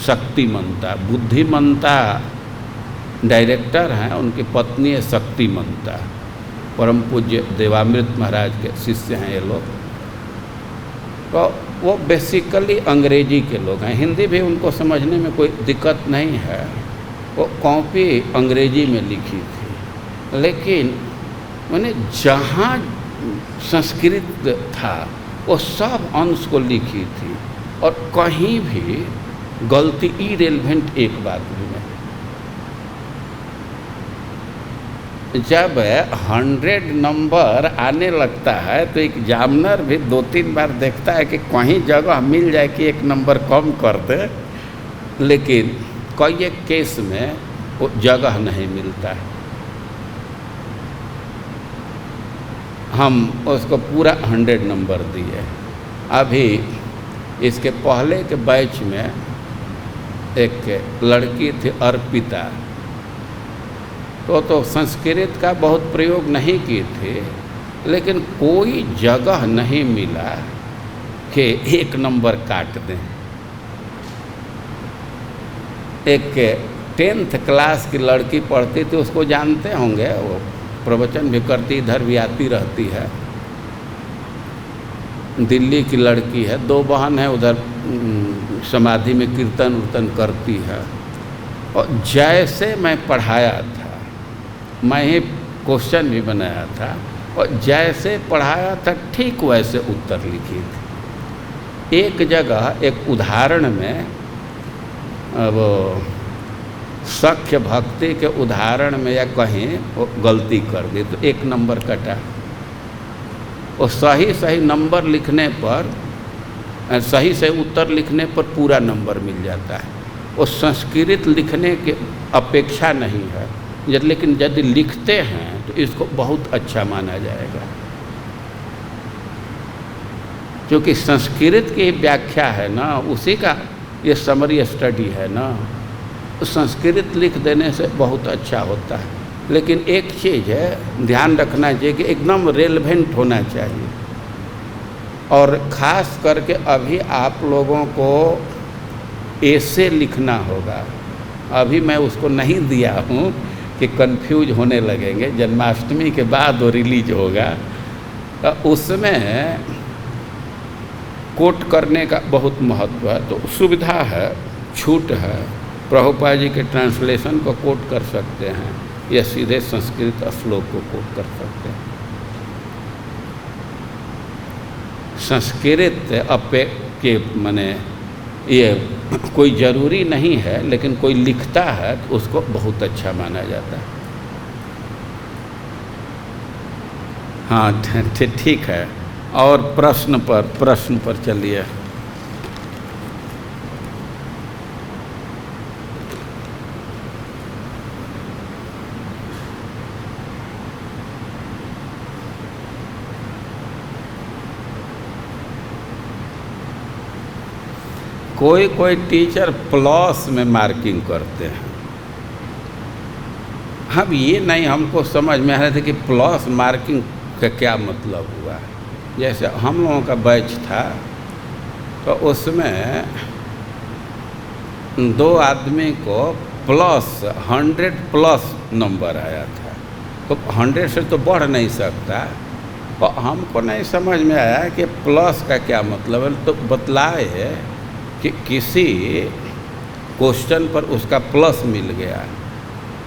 शक्तिमंता, बुद्धिमंता डायरेक्टर हैं, उनकी पत्नी है शक्तिमंता। परम पूज्य देवामृत महाराज के शिष्य हैं ये लोग। तो वो बेसिकली अंग्रेजी के लोग हैं। हिंदी भी उनको समझने में कोई दिक्कत नहीं है। वो कॉपी अंग्रेजी में लिखी थी, लेकिन मैंने जहाँ संस्कृत था वो सब अंश को लिखी थी, और कहीं भी गलती इरेलेवेंट एक बात भी नहीं। जब 100 नंबर आने लगता है तो एग्जामिनर भी 2-3 बार देखता है कि कहीं जगह मिल जाए कि 1 नंबर कम कर दे, लेकिन कई एक केस में वो जगह नहीं मिलता है। हम उसको पूरा 100 नंबर दिए। अभी इसके पहले के बैच में एक लड़की थी अर्पिता, तो संस्कृत का बहुत प्रयोग नहीं की थी, लेकिन कोई जगह नहीं मिला कि 1 नंबर काट दें। एक 10th क्लास की लड़की पढ़ती थी, उसको जानते होंगे, वो प्रवचन भी करती, इधर भी आती रहती है। दिल्ली की लड़की है, 2 बहन है, उधर समाधि में कीर्तन उर्तन करती है। और जैसे मैं पढ़ाया था, मैं ही क्वेश्चन भी बनाया था, और जैसे पढ़ाया था ठीक वैसे उत्तर लिखी थी। एक जगह एक उदाहरण में, वो सख्य भक्ति के उदाहरण में या कहीं वो गलती कर दी तो 1 नंबर कटा। और सही नंबर लिखने पर, सही से उत्तर लिखने पर पूरा नंबर मिल जाता है। वो संस्कृत लिखने के अपेक्षा नहीं है, लेकिन यदि लिखते हैं तो इसको बहुत अच्छा माना जाएगा, क्योंकि संस्कृत की व्याख्या है ना, उसी का ये समरी स्टडी है ना। तो संस्कृत लिख देने से बहुत अच्छा होता है। लेकिन एक चीज़ है, ध्यान रखना चाहिए कि एकदम रेलेवेंट होना चाहिए। और ख़ास करके अभी आप लोगों को ऐसे लिखना होगा। अभी मैं उसको नहीं दिया हूँ कि कंफ्यूज होने लगेंगे, जन्माष्टमी के बाद वो रिलीज होगा। तो उसमें कोट करने का बहुत महत्व है, तो सुविधा है, छूट है। प्रभुपाद जी के ट्रांसलेशन को कोट कर सकते हैं या सीधे संस्कृत श्लोक को कोट कर सकते हैं। संस्कृत अपे के माने ये कोई ज़रूरी नहीं है, लेकिन कोई लिखता है तो उसको बहुत अच्छा माना जाता है। हाँ ठीक है। और प्रश्न पर चलिए। कोई टीचर प्लस में मार्किंग करते हैं। हम ये नहीं हमको समझ में आ रहा था कि प्लस मार्किंग का क्या मतलब हुआ। जैसे हम लोगों का बैच था तो उसमें 2 आदमी को प्लस 100 प्लस नंबर आया था, तो 100 से तो बढ़ नहीं सकता। और हमको नहीं समझ में आया कि प्लस का क्या मतलब है। तो बतलाए है कि किसी क्वेश्चन पर उसका प्लस मिल गया,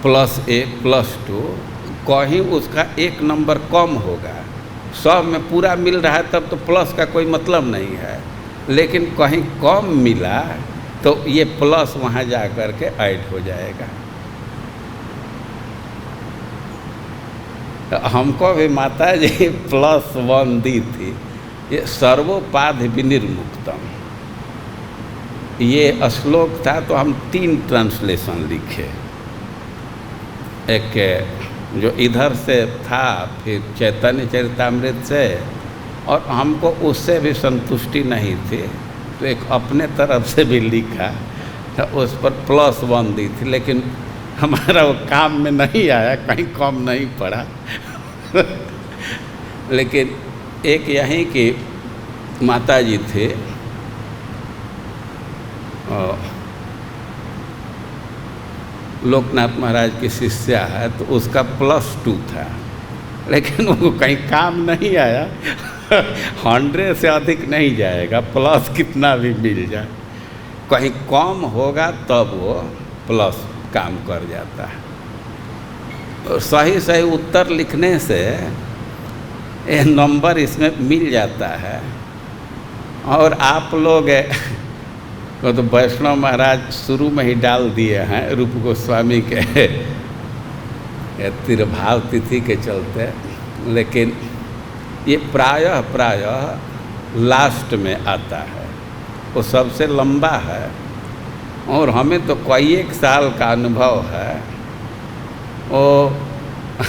+1 +2, कहीं उसका 1 नंबर कम होगा। सब में पूरा मिल रहा है तब तो प्लस का कोई मतलब नहीं है, लेकिन कहीं कम मिला तो ये प्लस वहाँ जा कर के ऐड हो जाएगा। तो हमको भी माता जी +1 दी थी। ये सर्वोपाध विनिर्मुक्तम ये श्लोक था, तो हम 3 ट्रांसलेशन लिखे। एक जो इधर से था, फिर चैतन्य चरितामृत से, और हमको उससे भी संतुष्टि नहीं थी तो एक अपने तरफ से भी लिखा, तो उस पर +1 दी थी। लेकिन हमारा वो काम में नहीं आया, कहीं कम नहीं पड़ा। लेकिन एक यहीं की माता जी थे, लोकनाथ महाराज की शिष्या है, तो उसका +2 था, लेकिन वो कहीं काम नहीं आया। 100 से अधिक नहीं जाएगा, प्लस कितना भी मिल जाए, कहीं कम होगा तब वो प्लस काम कर जाता है। और सही उत्तर लिखने से ये नंबर इसमें मिल जाता है। और आप लोग तो वैष्णव महाराज शुरू में ही डाल दिए हैं रूप गोस्वामी के तिरभाव तिथि के चलते, लेकिन ये प्रायः लास्ट में आता है, वो सबसे लंबा है। और हमें तो कई 1 साल का अनुभव है। वो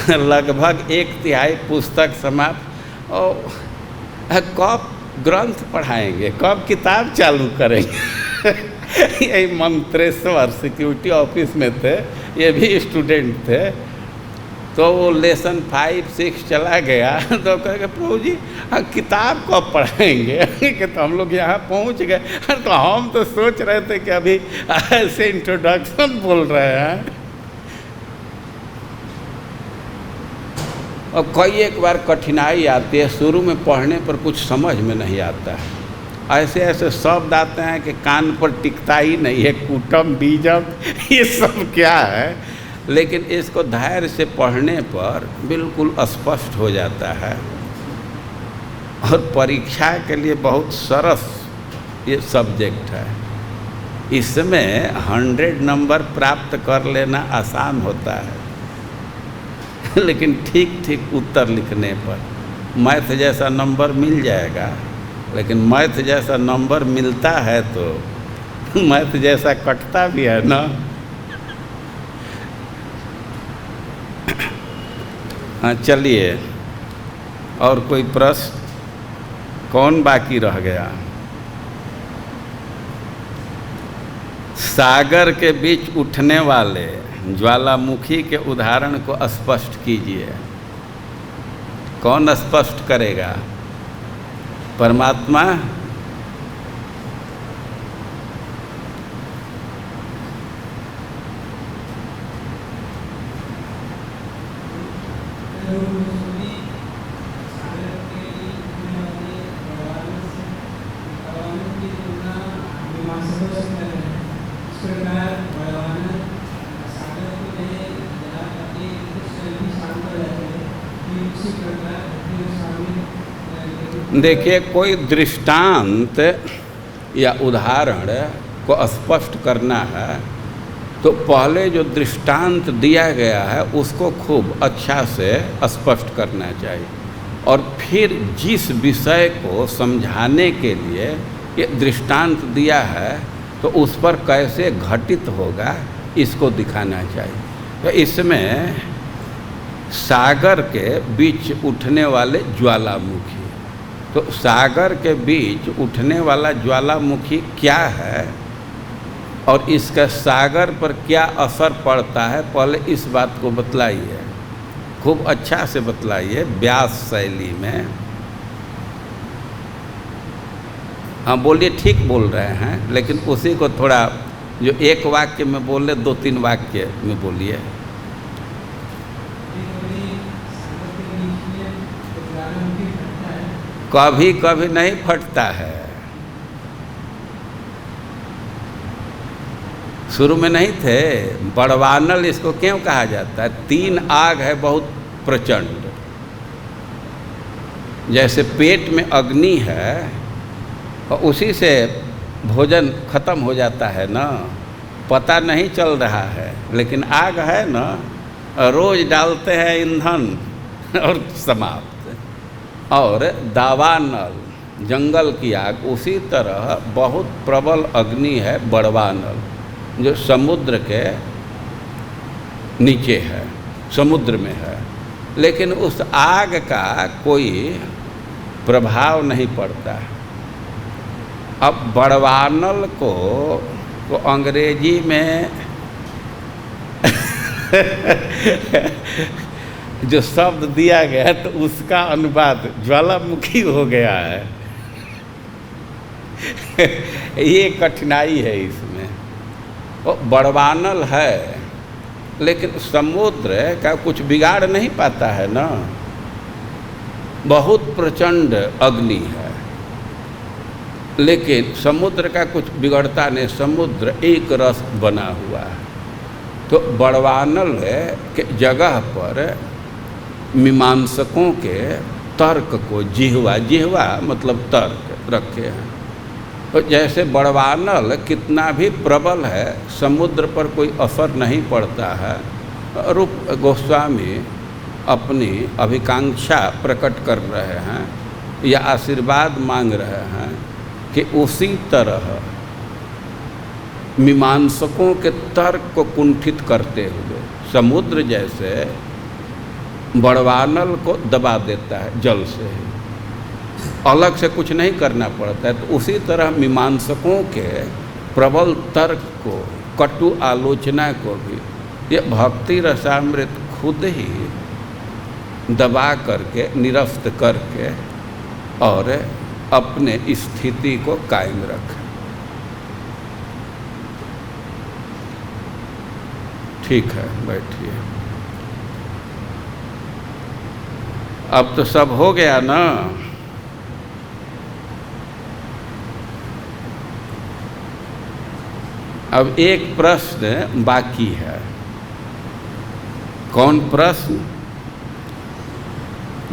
लगभग 1/3 पुस्तक समाप्त। और कब ग्रंथ पढ़ाएंगे, कब किताब चालू करेंगे। यही मंत्रेश्वर सिक्योरिटी ऑफिस में थे, ये भी स्टूडेंट थे। तो वो लेसन 5, 6 चला गया, तो कहेंगे प्रभु जी किताब कब पढ़ाएंगे। कि तो हम लोग यहाँ पहुँच गए। तो हम तो सोच रहे थे कि अभी ऐसे इंट्रोडक्शन बोल रहे हैं। और कई एक बार कठिनाई आती है, शुरू में पढ़ने पर कुछ समझ में नहीं आता है। ऐसे शब्द आते हैं कि कान पर टिकता ही नहीं है, कूटम बीजम ये सब क्या है। लेकिन इसको धैर्य से पढ़ने पर बिल्कुल स्पष्ट हो जाता है। और परीक्षा के लिए बहुत सरस ये सब्जेक्ट है। इसमें 100 नंबर प्राप्त कर लेना आसान होता है। लेकिन ठीक उत्तर लिखने पर मैथ जैसा नंबर मिल जाएगा। लेकिन मैथ जैसा नंबर मिलता है तो मैथ जैसा कटता भी है ना। हाँ चलिए, और कोई प्रश्न? कौन बाकी रह गया? सागर के बीच उठने वाले ज्वालामुखी के उदाहरण को स्पष्ट कीजिए। कौन स्पष्ट करेगा? परमात्मा? देखिए, कोई दृष्टांत या उदाहरण को स्पष्ट करना है तो पहले जो दृष्टांत दिया गया है उसको खूब अच्छा से स्पष्ट करना चाहिए, और फिर जिस विषय को समझाने के लिए ये दृष्टांत दिया है तो उस पर कैसे घटित होगा इसको दिखाना चाहिए। तो इसमें सागर के बीच उठने वाले ज्वालामुखी, तो सागर के बीच उठने वाला ज्वालामुखी क्या है और इसका सागर पर क्या असर पड़ता है, पहले इस बात को बतलाइए, खूब अच्छा से बतलाइए व्यास शैली में। हाँ बोलिए, ठीक बोल रहे हैं, लेकिन उसी को थोड़ा जो एक वाक्य में बोले 2-3 वाक्य में बोलिए। कभी कभी नहीं फटता है, शुरू में नहीं थे। बड़वानल इसको क्यों कहा जाता है? 3 आग है बहुत प्रचंड, जैसे पेट में अग्नि है और उसी से भोजन खत्म हो जाता है ना, पता नहीं चल रहा है, लेकिन आग है ना, रोज डालते हैं ईंधन और समाप्त। और दावानल जंगल की आग, उसी तरह बहुत प्रबल अग्नि है बड़वानल, जो समुद्र के नीचे है, समुद्र में है, लेकिन उस आग का कोई प्रभाव नहीं पड़ता है। अब बड़वानल को तो अंग्रेजी में जो शब्द दिया गया तो उसका अनुवाद ज्वालामुखी हो गया है। ये कठिनाई है इसमें। वो बड़वानल है, लेकिन समुद्र का कुछ बिगाड़ नहीं पाता है ना, बहुत प्रचंड अग्नि है, लेकिन समुद्र का कुछ बिगड़ता नहीं, समुद्र एक रस बना हुआ है। तो बड़वानल के जगह पर मीमांसकों के तर्क को जिह्वा मतलब तर्क रखे हैं। तो जैसे बड़वानल कितना भी प्रबल है, समुद्र पर कोई असर नहीं पड़ता है। रूप गोस्वामी अपनी अभिकांक्षा प्रकट कर रहे हैं या आशीर्वाद मांग रहे हैं कि उसी तरह मीमांसकों के तर्क को कुंठित करते हुए समुद्र जैसे बड़वानल को दबा देता है जल से ही, अलग से कुछ नहीं करना पड़ता है। तो उसी तरह मीमांसकों के प्रबल तर्क को, कटु आलोचना को भी ये भक्ति रसामृत खुद ही दबा करके, निरस्त करके और अपने स्थिति को कायम रखे। ठीक है, बैठिए। अब तो सब हो गया ना? अब एक प्रश्न बाकी है। कौन प्रश्न?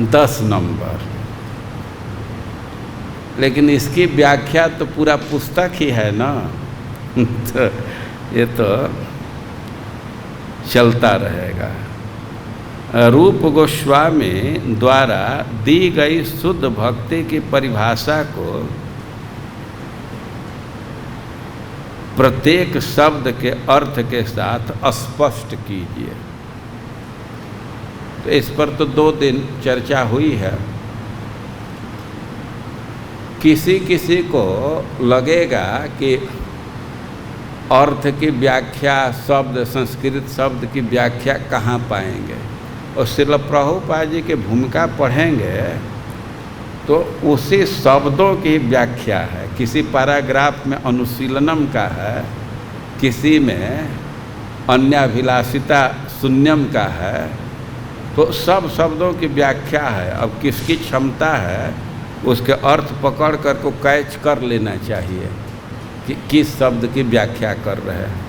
10 नंबर। लेकिन इसकी व्याख्या तो पूरा पुस्तक ही है ना। तो ये तो चलता रहेगा। रूप गोस्वामी द्वारा दी गई शुद्ध भक्ति की परिभाषा को प्रत्येक शब्द के अर्थ के साथ स्पष्ट कीजिए। तो इस पर तो 2 दिन चर्चा हुई है। किसी किसी को लगेगा कि अर्थ की व्याख्या, शब्द, संस्कृत शब्द की व्याख्या कहाँ पाएंगे? और श्रील प्रभुपाद जी की भूमिका पढ़ेंगे तो उसी शब्दों की व्याख्या है। किसी पैराग्राफ में अनुशीलनम का है, किसी में अन्याभिलाषिता शून्यम का है, तो सब शब्दों की व्याख्या है। अब किसकी क्षमता है उसके अर्थ पकड़ कर को कैच कर लेना चाहिए कि किस शब्द की व्याख्या कर रहे हैं।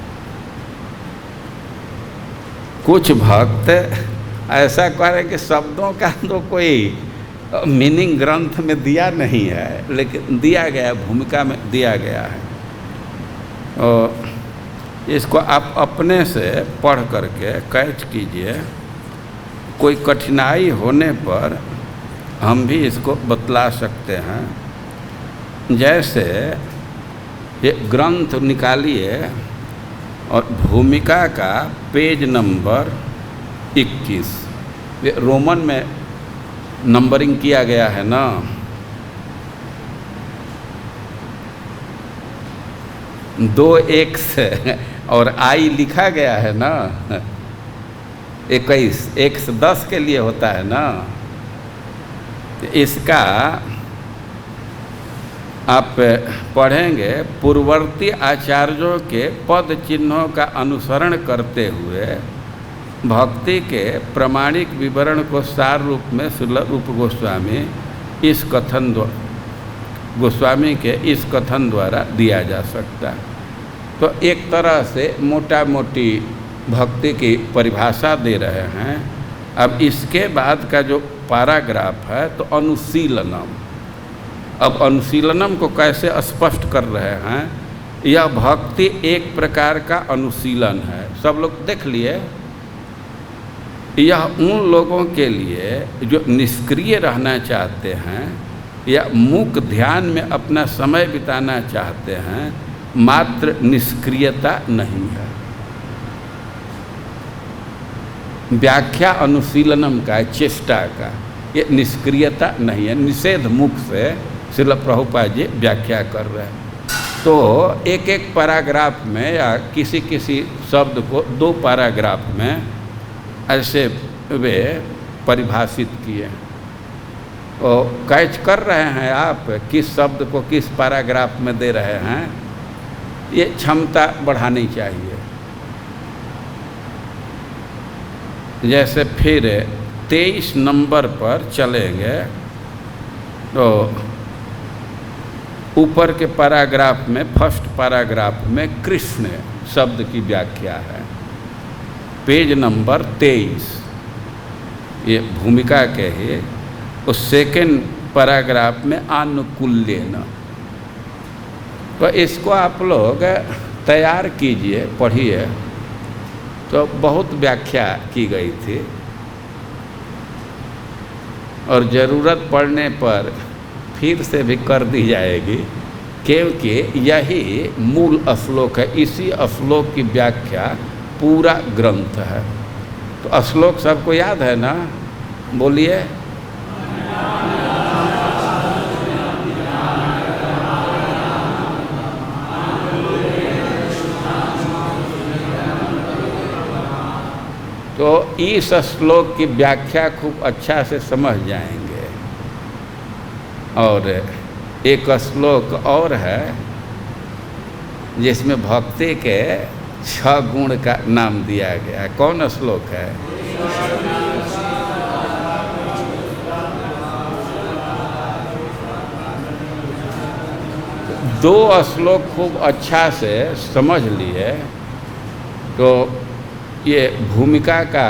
कुछ भक्त ऐसा करें कि शब्दों का तो कोई मीनिंग ग्रंथ में दिया नहीं है, लेकिन दिया गया, भूमिका में दिया गया है। और इसको आप अपने से पढ़ करके कैच कीजिए। कोई कठिनाई होने पर हम भी इसको बतला सकते हैं। जैसे ये ग्रंथ निकालिए और भूमिका का पेज नंबर 21, ये रोमन में नंबरिंग किया गया है ना, दो एक से और आई लिखा गया है ना, 21 1 से 10 के लिए होता है ना। इसका आप पढ़ेंगे, पूर्ववर्ती आचार्यों के पद चिन्हों का अनुसरण करते हुए भक्ति के प्रामाणिक विवरण को सार रूप में श्रील रूप गोस्वामी गोस्वामी के इस कथन द्वारा दिया जा सकता है। तो एक तरह से मोटा मोटी भक्ति की परिभाषा दे रहे हैं। अब इसके बाद का जो पैराग्राफ है तो अनुशीलनम। अब अनुशीलनम को कैसे स्पष्ट कर रहे हैं? यह भक्ति एक प्रकार का अनुशीलन है। सब लोग देख लिए, यह उन लोगों के लिए जो निष्क्रिय रहना चाहते हैं या मूक ध्यान में अपना समय बिताना चाहते हैं, मात्र निष्क्रियता नहीं है। व्याख्या अनुशीलनम का है, चेष्टा का, ये निष्क्रियता नहीं है। निषेध मुख से श्रील प्रभुपाद जी व्याख्या कर रहे हैं। तो एक एक पैराग्राफ में या किसी किसी शब्द को 2 पैराग्राफ में ऐसे वे परिभाषित किए। और कैच कर रहे हैं आप किस शब्द को किस पैराग्राफ में दे रहे हैं, ये क्षमता बढ़ानी चाहिए। जैसे फिर 23 नंबर पर चलेंगे तो ऊपर के पैराग्राफ में, फर्स्ट पैराग्राफ में कृष्ण शब्द की व्याख्या है। पेज नंबर 23, ये भूमिका के ही उस सेकेंड पैराग्राफ में आनुकूल्येन। तो इसको आप लोग तैयार कीजिए, पढ़िए। तो बहुत व्याख्या की गई थी और ज़रूरत पड़ने पर फिर से भी कर दी जाएगी, क्योंकि यही मूल श्लोक है। इसी श्लोक की व्याख्या पूरा ग्रंथ है। तो श्लोक सबको याद है ना? बोलिए। तो इस श्लोक की व्याख्या खूब अच्छा से समझ जाएंगे। और एक श्लोक और है जिसमें भक्ति के 6 गुण का नाम दिया गया है। कौन श्लोक है? दो श्लोक खूब अच्छा से समझ लिए तो ये भूमिका का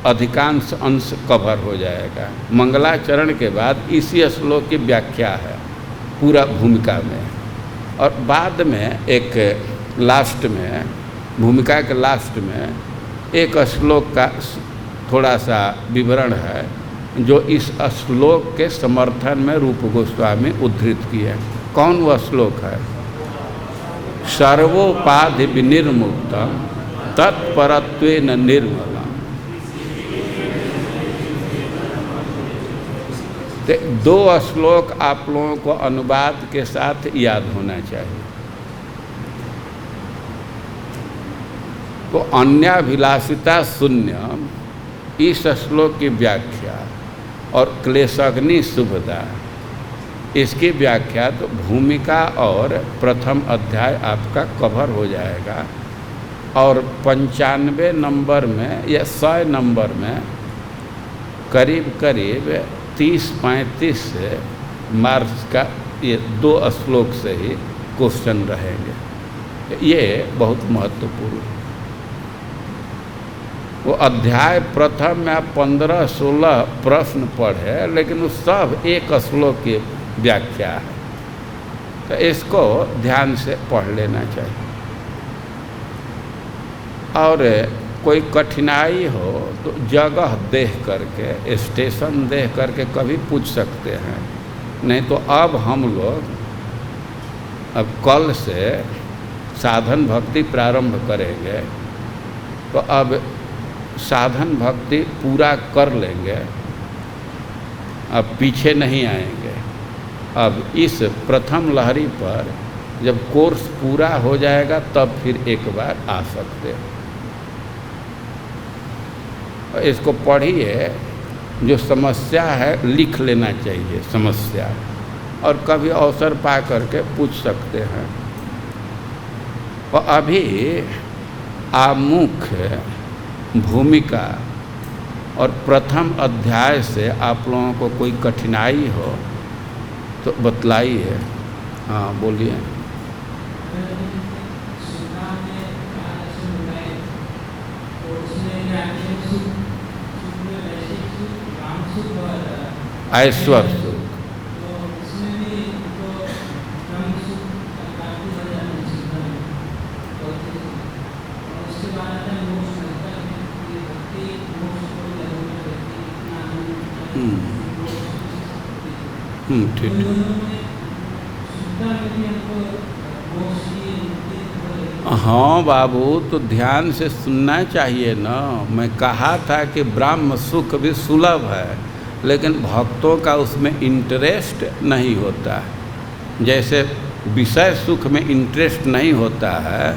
अधिकांश अंश कवर हो जाएगा। मंगलाचरण के बाद इसी श्लोक की व्याख्या है पूरा भूमिका में। और बाद में एक लास्ट में, भूमिका के लास्ट में एक श्लोक का थोड़ा सा विवरण है जो इस श्लोक के समर्थन में रूप गोस्वामी उद्धृत किए। कौन वह श्लोक है? सर्वोपाधि विनिर्मुक्तम तत्परत्वेन निर्मलम। तो 2 श्लोक आप लोगों को अनुवाद के साथ याद होना चाहिए। तो अन्याभिलाषिता शून्य इस श्लोक की व्याख्या और क्लेशग्नि शुभदा इसकी व्याख्या तो भूमिका और प्रथम अध्याय आपका कवर हो जाएगा। और 95 नंबर में या 100 नंबर में करीब करीब 30-35 मार्क्स का ये 2 श्लोक से ही क्वेश्चन रहेंगे। ये बहुत महत्वपूर्ण है। वो अध्याय प्रथम में आप 15-16 प्रश्न पढ़े, लेकिन वो सब एक श्लोक की व्याख्या है, तो इसको ध्यान से पढ़ लेना चाहिए। और कोई कठिनाई हो तो जगह देख करके, स्टेशन देख करके कभी पूछ सकते हैं। नहीं तो अब हम लोग अब कल से साधन भक्ति प्रारंभ करेंगे, तो अब साधन भक्ति पूरा कर लेंगे, अब पीछे नहीं आएंगे। अब इस प्रथम लहरी पर जब कोर्स पूरा हो जाएगा तब फिर एक बार आ सकते हैं। इसको पढ़िए, जो समस्या है लिख लेना चाहिए समस्या, और कभी अवसर पा करके पूछ सकते हैं। और अभी आमुख भूमिका और प्रथम अध्याय से आप लोगों को कोई कठिनाई हो तो बतलाइए। हाँ बोलिए। ऐश्वर्य सुख, ठीक। हाँ बाबू, तो ध्यान से सुनना चाहिए ना। मैं कहा था कि ब्रह्म सुख भी सुलभ है, लेकिन भक्तों का उसमें इंटरेस्ट नहीं होता है। जैसे विषय सुख में इंटरेस्ट नहीं होता है,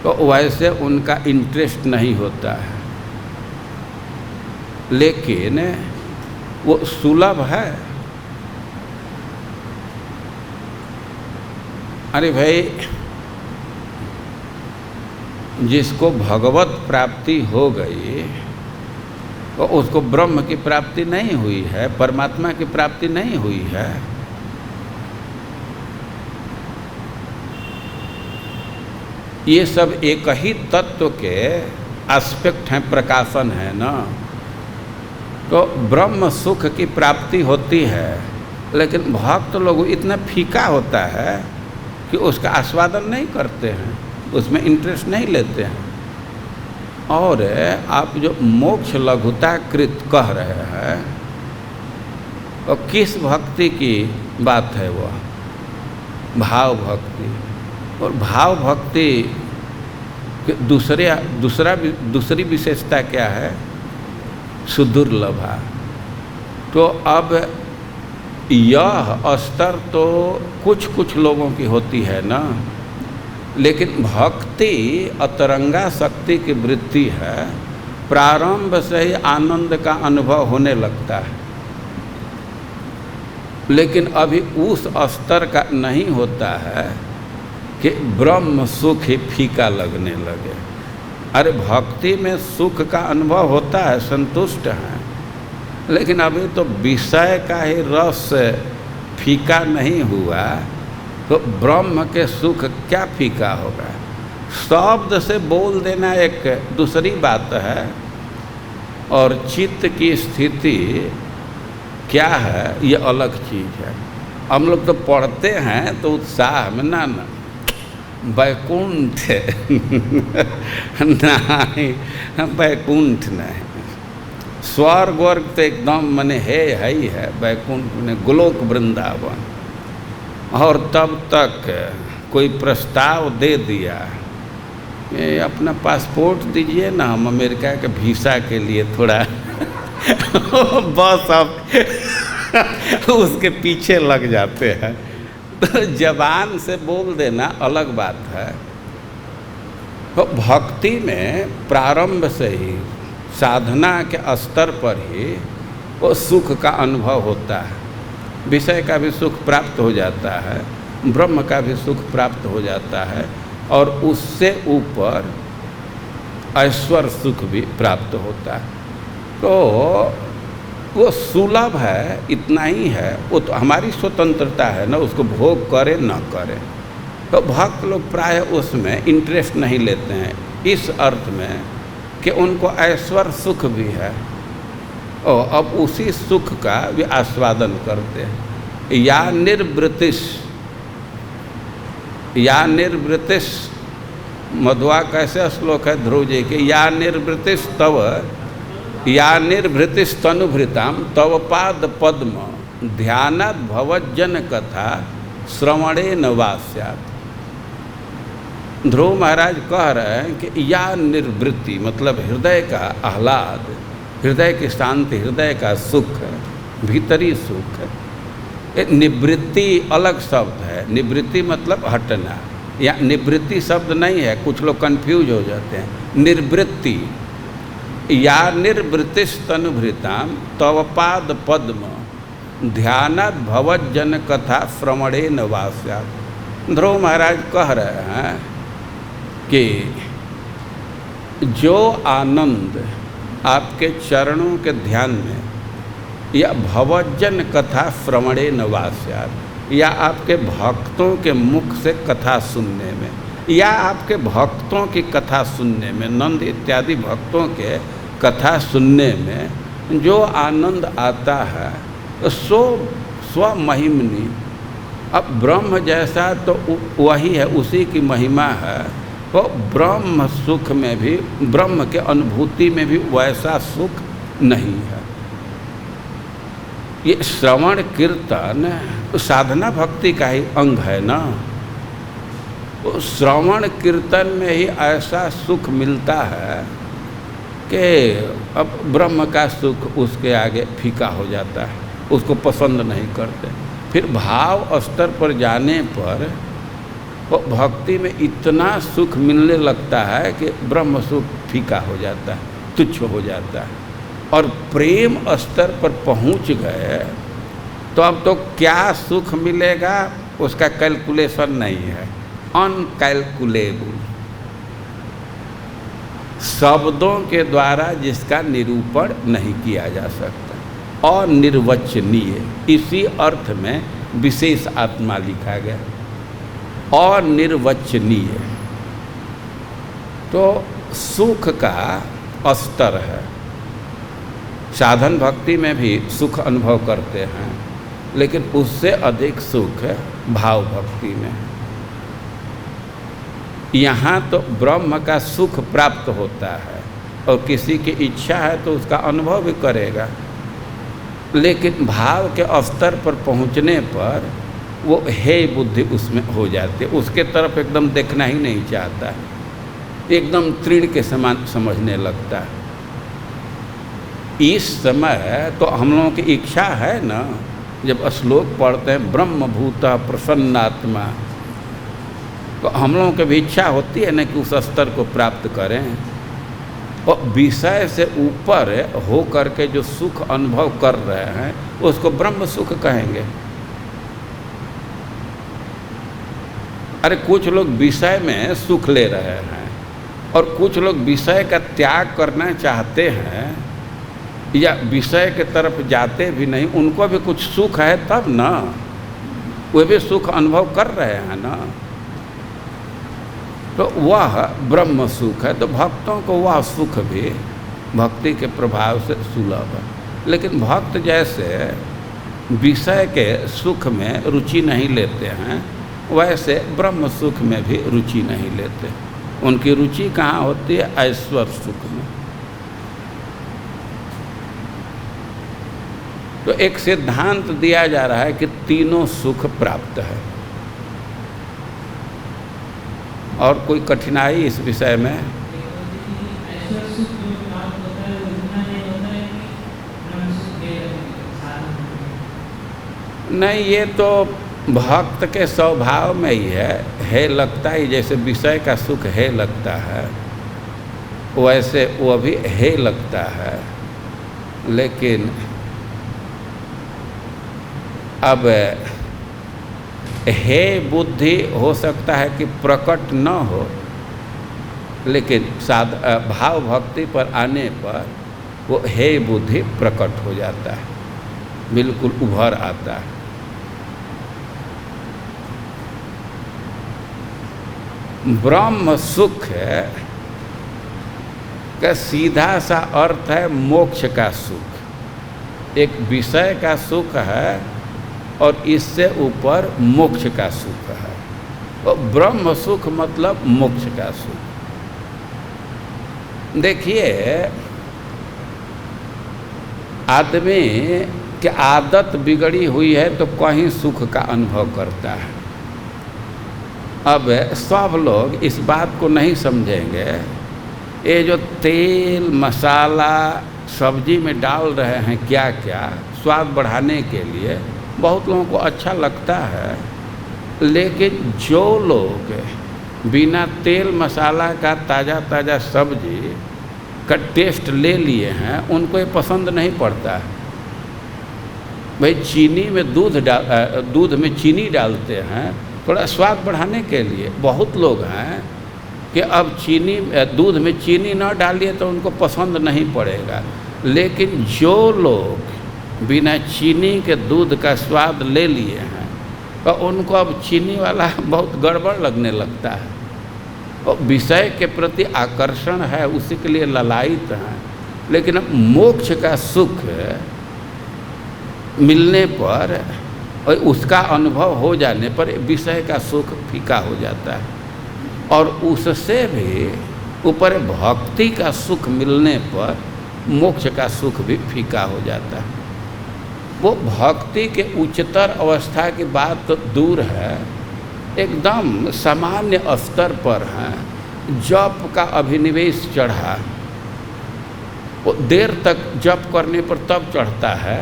तो वैसे उनका इंटरेस्ट नहीं होता है, लेकिन वो सुलभ है। अरे भाई, जिसको भगवत प्राप्ति हो गई तो उसको ब्रह्म की प्राप्ति नहीं हुई है, परमात्मा की प्राप्ति नहीं हुई है। ये सब एक ही तत्व के एस्पेक्ट हैं, प्रकाशन है ना। तो ब्रह्म सुख की प्राप्ति होती है, लेकिन भक्त लोग इतना फीका होता है कि उसका आस्वादन नहीं करते हैं, उसमें इंटरेस्ट नहीं लेते हैं। और आप जो मोक्ष लघुता कृत कह रहे हैं, और किस भक्ति की बात है वह? भाव भक्ति। और भाव भक्ति दूसरी विशेषता क्या है? सुदुर्लभा। तो अब यह स्तर तो कुछ लोगों की होती है ना, लेकिन भक्ति अतरंगा शक्ति की वृत्ति है। प्रारंभ से ही आनंद का अनुभव होने लगता है, लेकिन अभी उस स्तर का नहीं होता है कि ब्रह्म सुख ही फीका लगने लगे। अरे भक्ति में सुख का अनुभव होता है, संतुष्ट हैं, लेकिन अभी तो विषय का ही रस फीका नहीं हुआ, तो ब्रह्म के सुख क्या फीका होगा? शब्द से बोल देना एक दूसरी बात है, और चित्त की स्थिति क्या है ये अलग चीज़ है। हम लोग तो पढ़ते हैं तो उत्साह में ना वैकुंठ नहीं, वैकुंठ नहीं, स्वर्ग वर्ग तो एकदम मने है ही है। वैकुंठ ने गोलोक वृंदावन। और तब तक कोई प्रस्ताव दे दिया, ये अपना पासपोर्ट दीजिए ना, हम अमेरिका के वीज़ा के लिए थोड़ा बस अब उसके पीछे लग जाते हैं। तो जबान से बोल देना अलग बात है, तो भक्ति में प्रारंभ से ही साधना के स्तर पर ही वो सुख का अनुभव होता है। विषय का भी सुख प्राप्त हो जाता है, ब्रह्म का भी सुख प्राप्त हो जाता है, और उससे ऊपर ऐश्वर्य सुख भी प्राप्त होता है। तो वो सुलभ है, इतना ही है, वो तो हमारी स्वतंत्रता है ना, उसको भोग करे न करे। तो भक्त लोग प्राय उसमें इंटरेस्ट नहीं लेते हैं, इस अर्थ में कि उनको ऐश्वर्य सुख भी है और अब उसी सुख का भी आस्वादन करते हैं। या निर्वृतिश मध्वा कैसे श्लोक है ध्रुव जी के, या निर्वृतिश तनुभृताम तव पाद पद्म ध्यानात् भवज्जन कथा श्रवणे न वास्यात्। ध्रुव महाराज कह रहे हैं कि या निर्वृत्ति मतलब हृदय का आह्लाद, हृदय की शांति, हृदय का सुख, भीतरी सुख। निवृत्ति अलग शब्द है, निवृत्ति मतलब हटना, या निवृत्ति शब्द नहीं है, कुछ लोग कंफ्यूज हो जाते हैं। निर्वृत्ति, या निर्वृतिश तनुभृताम तव पाद पद्म ध्यानात् भवज्जन कथा श्रवणे न वास्यात्। ध्रुव महाराज कह रहे हैं कि जो आनंद आपके चरणों के ध्यान में, या भवज्जन कथा श्रवणे न वास्यात्, या आपके भक्तों के मुख से कथा सुनने में, या आपके भक्तों की कथा सुनने में, नंद इत्यादि भक्तों के कथा सुनने में जो आनंद आता है सो स्वमहिमनी। अब ब्रह्म जैसा तो वही है, उसी की महिमा है। तो ब्रह्म सुख में भी, ब्रह्म के अनुभूति में भी वैसा सुख नहीं है। ये श्रवण कीर्तन साधना भक्ति का ही अंग है ना। तो श्रवण कीर्तन में ही ऐसा सुख मिलता है कि अब ब्रह्म का सुख उसके आगे फीका हो जाता है, उसको पसंद नहीं करते। फिर भाव स्तर पर जाने पर वो भक्ति में इतना सुख मिलने लगता है कि ब्रह्म सुख फीका हो जाता है, तुच्छ हो जाता है। और प्रेम स्तर पर पहुंच गए तो अब तो क्या सुख मिलेगा उसका कैलकुलेशन नहीं है, अनकैलकुलेबल, शब्दों के द्वारा जिसका निरूपण नहीं किया जा सकता, अनिर्वचनीय। इसी अर्थ में विशेष आत्मा लिखा गया, अनिर्वचनीय। तो सुख का स्तर है। साधन भक्ति में भी सुख अनुभव करते हैं, लेकिन उससे अधिक सुख भाव भक्ति में। यहाँ तो ब्रह्म का सुख प्राप्त होता है और किसी की इच्छा है तो उसका अनुभव भी करेगा, लेकिन भाव के स्तर पर पहुँचने पर वो हे बुद्धि उसमें हो जाती है, उसके तरफ एकदम देखना ही नहीं चाहता, एकदम तृण के समान समझने लगता है। इस समय तो हम लोगों की इच्छा है ना, जब श्लोक पढ़ते हैं ब्रह्मभूत प्रसन्नात्मा, तो हम लोगों की भी इच्छा होती है ना कि उस स्तर को प्राप्त करें। और विषय से ऊपर हो करके जो सुख अनुभव कर रहे हैं उसको ब्रह्म सुख कहेंगे। अरे कुछ लोग विषय में सुख ले रहे हैं और कुछ लोग विषय का त्याग करना चाहते हैं या विषय के तरफ जाते भी नहीं, उनको भी कुछ सुख है तब ना, वे भी सुख अनुभव कर रहे हैं ना, तो वह ब्रह्म सुख है। तो भक्तों को वह सुख भी भक्ति के प्रभाव से सुलभ है। लेकिन भक्त जैसे विषय के सुख में रुचि नहीं लेते हैं, वैसे ब्रह्म सुख में भी रुचि नहीं लेते। उनकी रुचि कहाँ होती है? ऐश्वर्य सुख में। तो एक सिद्धांत दिया जा रहा है कि तीनों सुख प्राप्त है। और कोई कठिनाई इस विषय में? नहीं, ये तो भक्त के स्वभाव में ही है लगता ही, जैसे विषय का सुख है लगता है, वैसे वो भी है लगता है। लेकिन अब है बुद्धि हो सकता है कि प्रकट न हो, लेकिन भाव भक्ति पर आने पर वो है बुद्धि प्रकट हो जाता है, बिल्कुल उभर आता है। ब्रह्म सुख का सीधा सा अर्थ है मोक्ष का सुख। एक विषय का सुख है और इससे ऊपर मोक्ष का सुख है। तो ब्रह्म सुख मतलब मोक्ष का सुख। देखिए, आदमी की आदत बिगड़ी हुई है तो कहीं सुख का अनुभव करता है। अब सब लोग इस बात को नहीं समझेंगे। ये जो तेल मसाला सब्जी में डाल रहे हैं क्या क्या स्वाद बढ़ाने के लिए, बहुत लोगों को अच्छा लगता है, लेकिन जो लोग बिना तेल मसाला का ताज़ा ताज़ा सब्जी का टेस्ट ले लिए हैं, उनको ये पसंद नहीं पड़ता है। भाई चीनी में दूध में चीनी डालते हैं थोड़ा स्वाद बढ़ाने के लिए। बहुत लोग हैं कि अब दूध में चीनी न डालिए तो उनको पसंद नहीं पड़ेगा, लेकिन जो लोग बिना चीनी के दूध का स्वाद ले लिए हैं तो उनको अब चीनी वाला बहुत गड़बड़ लगने लगता है। और विषय के प्रति आकर्षण है, उसी के लिए ललायित हैं। लेकिन अब मोक्ष का सुख मिलने पर और उसका अनुभव हो जाने पर विषय का सुख फीका हो जाता है, और उससे भी ऊपर भक्ति का सुख मिलने पर मोक्ष का सुख भी फीका हो जाता है। वो भक्ति के उच्चतर अवस्था की बात तो दूर है, एकदम सामान्य स्तर पर है। जप का अभिनिवेश चढ़ा, वो देर तक जप करने पर तब चढ़ता है।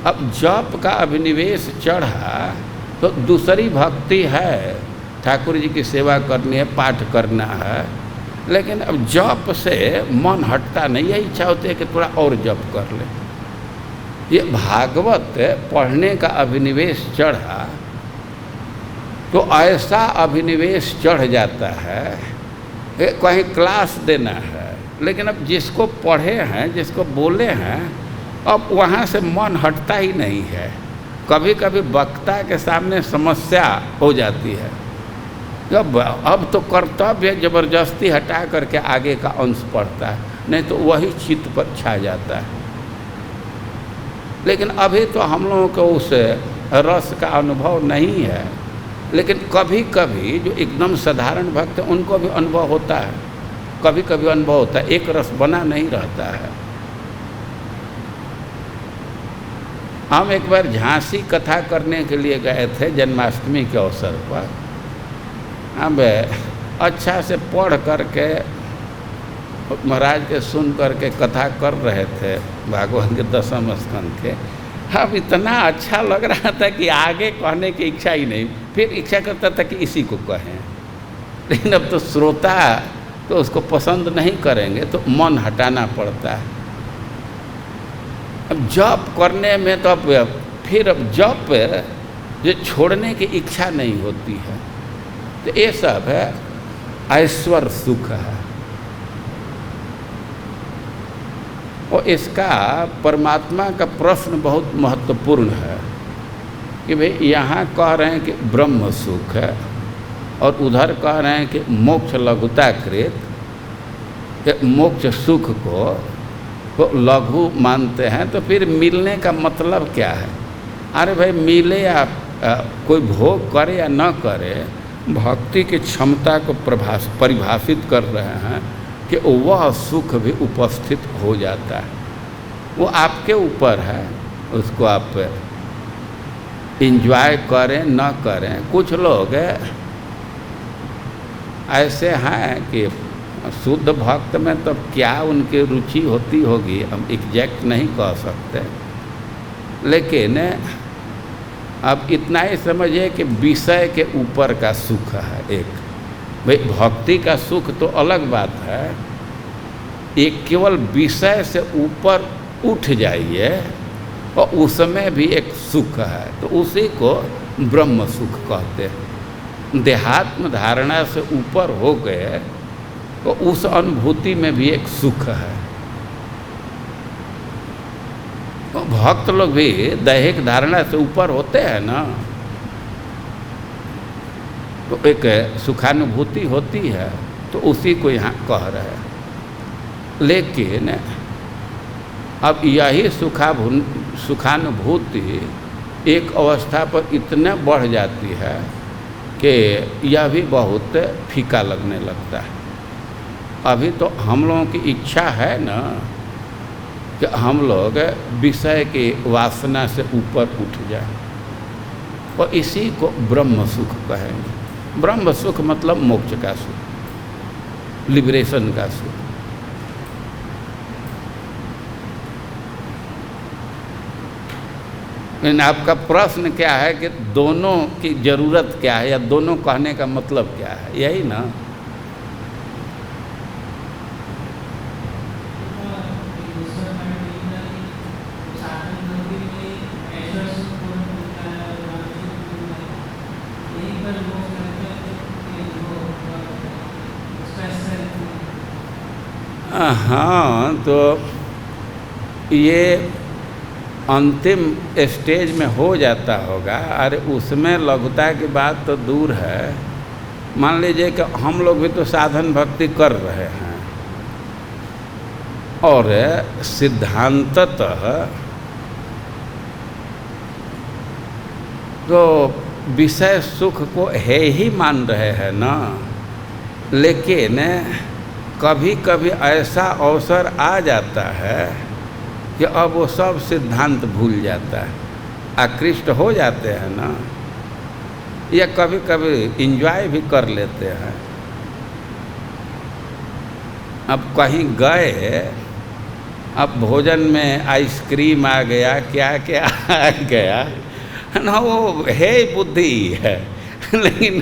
अब जप का अभिनिवेश चढ़ा तो दूसरी भक्ति है, ठाकुर जी की सेवा करनी है, पाठ करना है, लेकिन अब जप से मन हटता नहीं है, इच्छा होती है कि थोड़ा और जप कर ले। ये भागवत पढ़ने का अभिनिवेश चढ़ा तो ऐसा अभिनिवेश चढ़ जाता है कि कहीं क्लास देना है, लेकिन अब जिसको पढ़े हैं, जिसको बोले हैं, अब वहाँ से मन हटता ही नहीं है। कभी कभी वक्ता के सामने समस्या हो जाती है, जब अब तो कर्तव्य जबरदस्ती हटा करके आगे का अंश पढ़ता है, नहीं तो वही चित्त पर छा जाता है। लेकिन अभी तो हम लोगों को उस रस का अनुभव नहीं है, लेकिन कभी कभी जो एकदम साधारण भक्त हैं उनको भी अनुभव होता है। कभी कभी अनुभव होता है, एक रस बना नहीं रहता है। हम एक बार झांसी कथा करने के लिए गए थे जन्माष्टमी के अवसर पर। हम अच्छा से पढ़ करके महाराज के सुन करके कथा कर रहे थे भागवत के 10वें स्कंद के। अब इतना अच्छा लग रहा था कि आगे कहने की इच्छा ही नहीं, फिर इच्छा करता था कि इसी को कहें, लेकिन अब तो श्रोता तो उसको पसंद नहीं करेंगे तो मन हटाना पड़ता है। अब जप करने में तो फिर जप जो छोड़ने की इच्छा नहीं होती है, तो ये सब है ऐश्वर्य सुख है। और इसका परमात्मा का प्रश्न बहुत महत्वपूर्ण है कि भाई यहाँ कह रहे हैं कि ब्रह्म सुख है और उधर कह रहे हैं कि मोक्ष लघुता कृत, मोक्ष सुख को तो लघु मानते हैं। तो फिर मिलने का मतलब क्या है? अरे भाई मिले या कोई भोग करे या न करे, भक्ति की क्षमता को परिभाषित कर रहे हैं कि वह सुख भी उपस्थित हो जाता है। वो आपके ऊपर है, उसको आप इंजॉय करें न करें। कुछ लोग ऐसे हैं कि शुद्ध भक्त में तो क्या उनकी रुचि होती होगी, हम एग्जैक्ट नहीं कह सकते, लेकिन अब इतना ही समझिए कि विषय के ऊपर का सुख है एक। भाई भक्ति का सुख तो अलग बात है, एक केवल विषय से ऊपर उठ जाइए और उसमें भी एक सुख है, तो उसी को ब्रह्म सुख कहते हैं। देहात्म धारणा से ऊपर हो गए तो उस अनुभूति में भी एक सुख है। तो भक्त लोग भी दैहिक धारणा से ऊपर होते हैं ना, तो एक सुखानुभूति होती है, तो उसी को यहाँ कह रहे हैं। लेकिन अब यही सुखानुभूति एक अवस्था पर इतने बढ़ जाती है कि यह भी बहुत फीका लगने लगता है। अभी तो हम लोगों की इच्छा है ना कि हम लोग विषय की वासना से ऊपर उठ जाए, और इसी को ब्रह्म सुख कहेंगे। ब्रह्म सुख मतलब मोक्ष का सुख, लिबरेशन का सुख। लेकिन आपका प्रश्न क्या है कि दोनों की ज़रूरत क्या है, या दोनों कहने का मतलब क्या है, यही ना? हाँ, तो ये अंतिम स्टेज में हो जाता होगा। अरे उसमें लघुता की बात तो दूर है। मान लीजिए कि हम लोग भी तो साधन भक्ति कर रहे हैं, और सिद्धांततः तो विषय सुख को है ही मान रहे हैं ना। लेकिन कभी कभी ऐसा अवसर आ जाता है कि अब वो सब सिद्धांत भूल जाता है, आकृष्ट हो जाते हैं ना, या कभी कभी इंजॉय भी कर लेते हैं। अब कहीं गए, अब भोजन में आइसक्रीम आ गया, क्या क्या आ गया ना, वो है बुद्धि है। लेकिन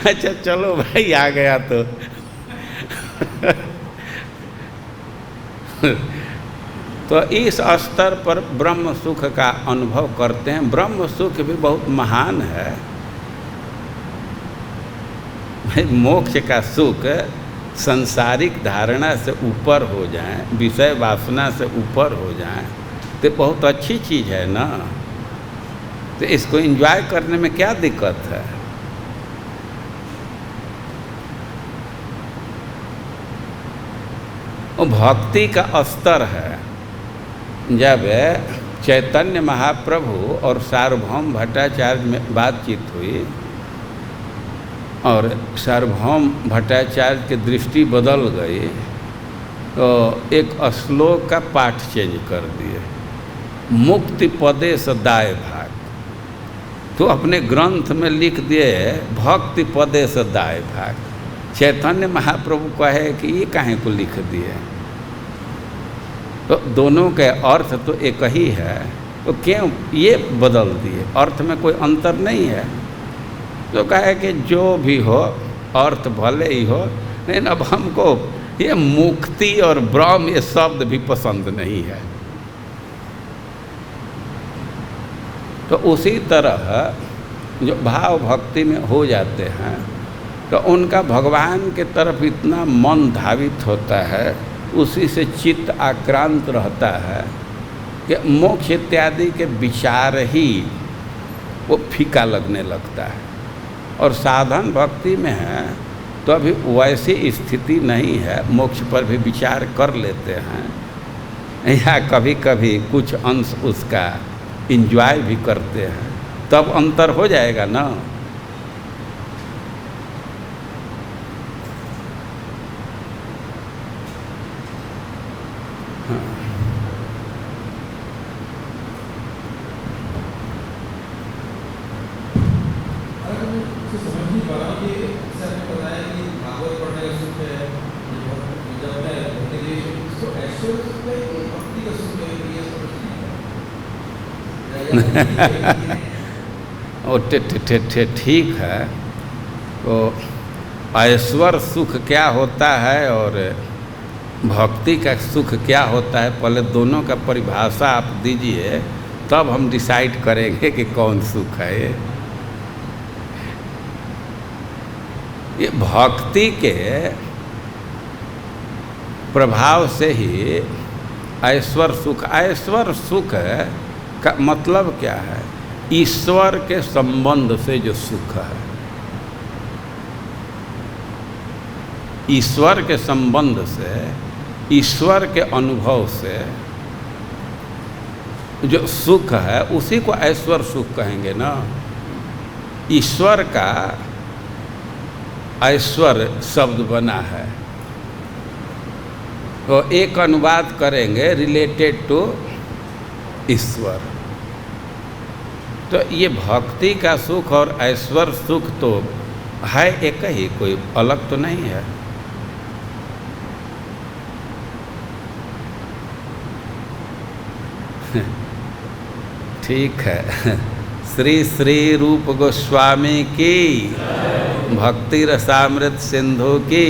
अच्छा चलो भाई आ गया तो इस स्तर पर ब्रह्म सुख का अनुभव करते हैं। ब्रह्म सुख भी बहुत महान है। मोक्ष का सुख संसारिक धारणा से ऊपर हो जाए, विषय वासना से ऊपर हो जाए, तो बहुत अच्छी चीज़ है ना। तो इसको एंजॉय करने में क्या दिक्कत है? वो भक्ति का स्तर है। जब चैतन्य महाप्रभु और सार्वभौम भट्टाचार्य में बातचीत हुई, और सार्वभौम भट्टाचार्य की दृष्टि बदल गई, तो एक श्लोक का पाठ चेंज कर दिए, मुक्ति पदे सदाय भाग। तो अपने ग्रंथ में लिख दिए भक्ति पदे सदाय भाग। चैतन्य महाप्रभु कहे कि ये काहे को लिख दिए? तो दोनों के अर्थ तो एक ही है, तो क्यों ये बदल दिए? अर्थ में कोई अंतर नहीं है। तो कहे कि जो भी हो अर्थ भले ही हो, लेकिन अब हमको ये मुक्ति और ब्रह्म ये शब्द भी पसंद नहीं है। तो उसी तरह जो भाव भक्ति में हो जाते हैं, तो उनका भगवान के तरफ इतना मन धावित होता है, उसी से चित्त आक्रांत रहता है कि मोक्ष इत्यादि के विचार ही वो फीका लगने लगता है। और साधन भक्ति में है तो अभी वैसी स्थिति नहीं है, मोक्ष पर भी विचार कर लेते हैं, या कभी कभी कुछ अंश उसका इंजॉय भी करते हैं, तब अंतर हो जाएगा ना। ठीक है। तो ऐश्वर्य सुख क्या होता है और भक्ति का सुख क्या होता है, पहले दोनों का परिभाषा आप दीजिए, तब हम डिसाइड करेंगे कि कौन सुख है ये भक्ति के प्रभाव से ही ऐश्वर्य सुख का मतलब क्या है? ईश्वर के संबंध से जो सुख है, ईश्वर के संबंध से, ईश्वर के अनुभव से जो सुख है उसी को ऐश्वर्य सुख कहेंगे ना। ईश्वर का ऐश्वर्य शब्द बना है, तो एक अनुवाद करेंगे रिलेटेड टू ईश्वर। तो ये भक्ति का सुख और ऐश्वर्य सुख तो है एक ही, कोई अलग तो नहीं है। ठीक है। श्री श्री रूप गोस्वामी की, भक्ति रसामृत सिंधु की।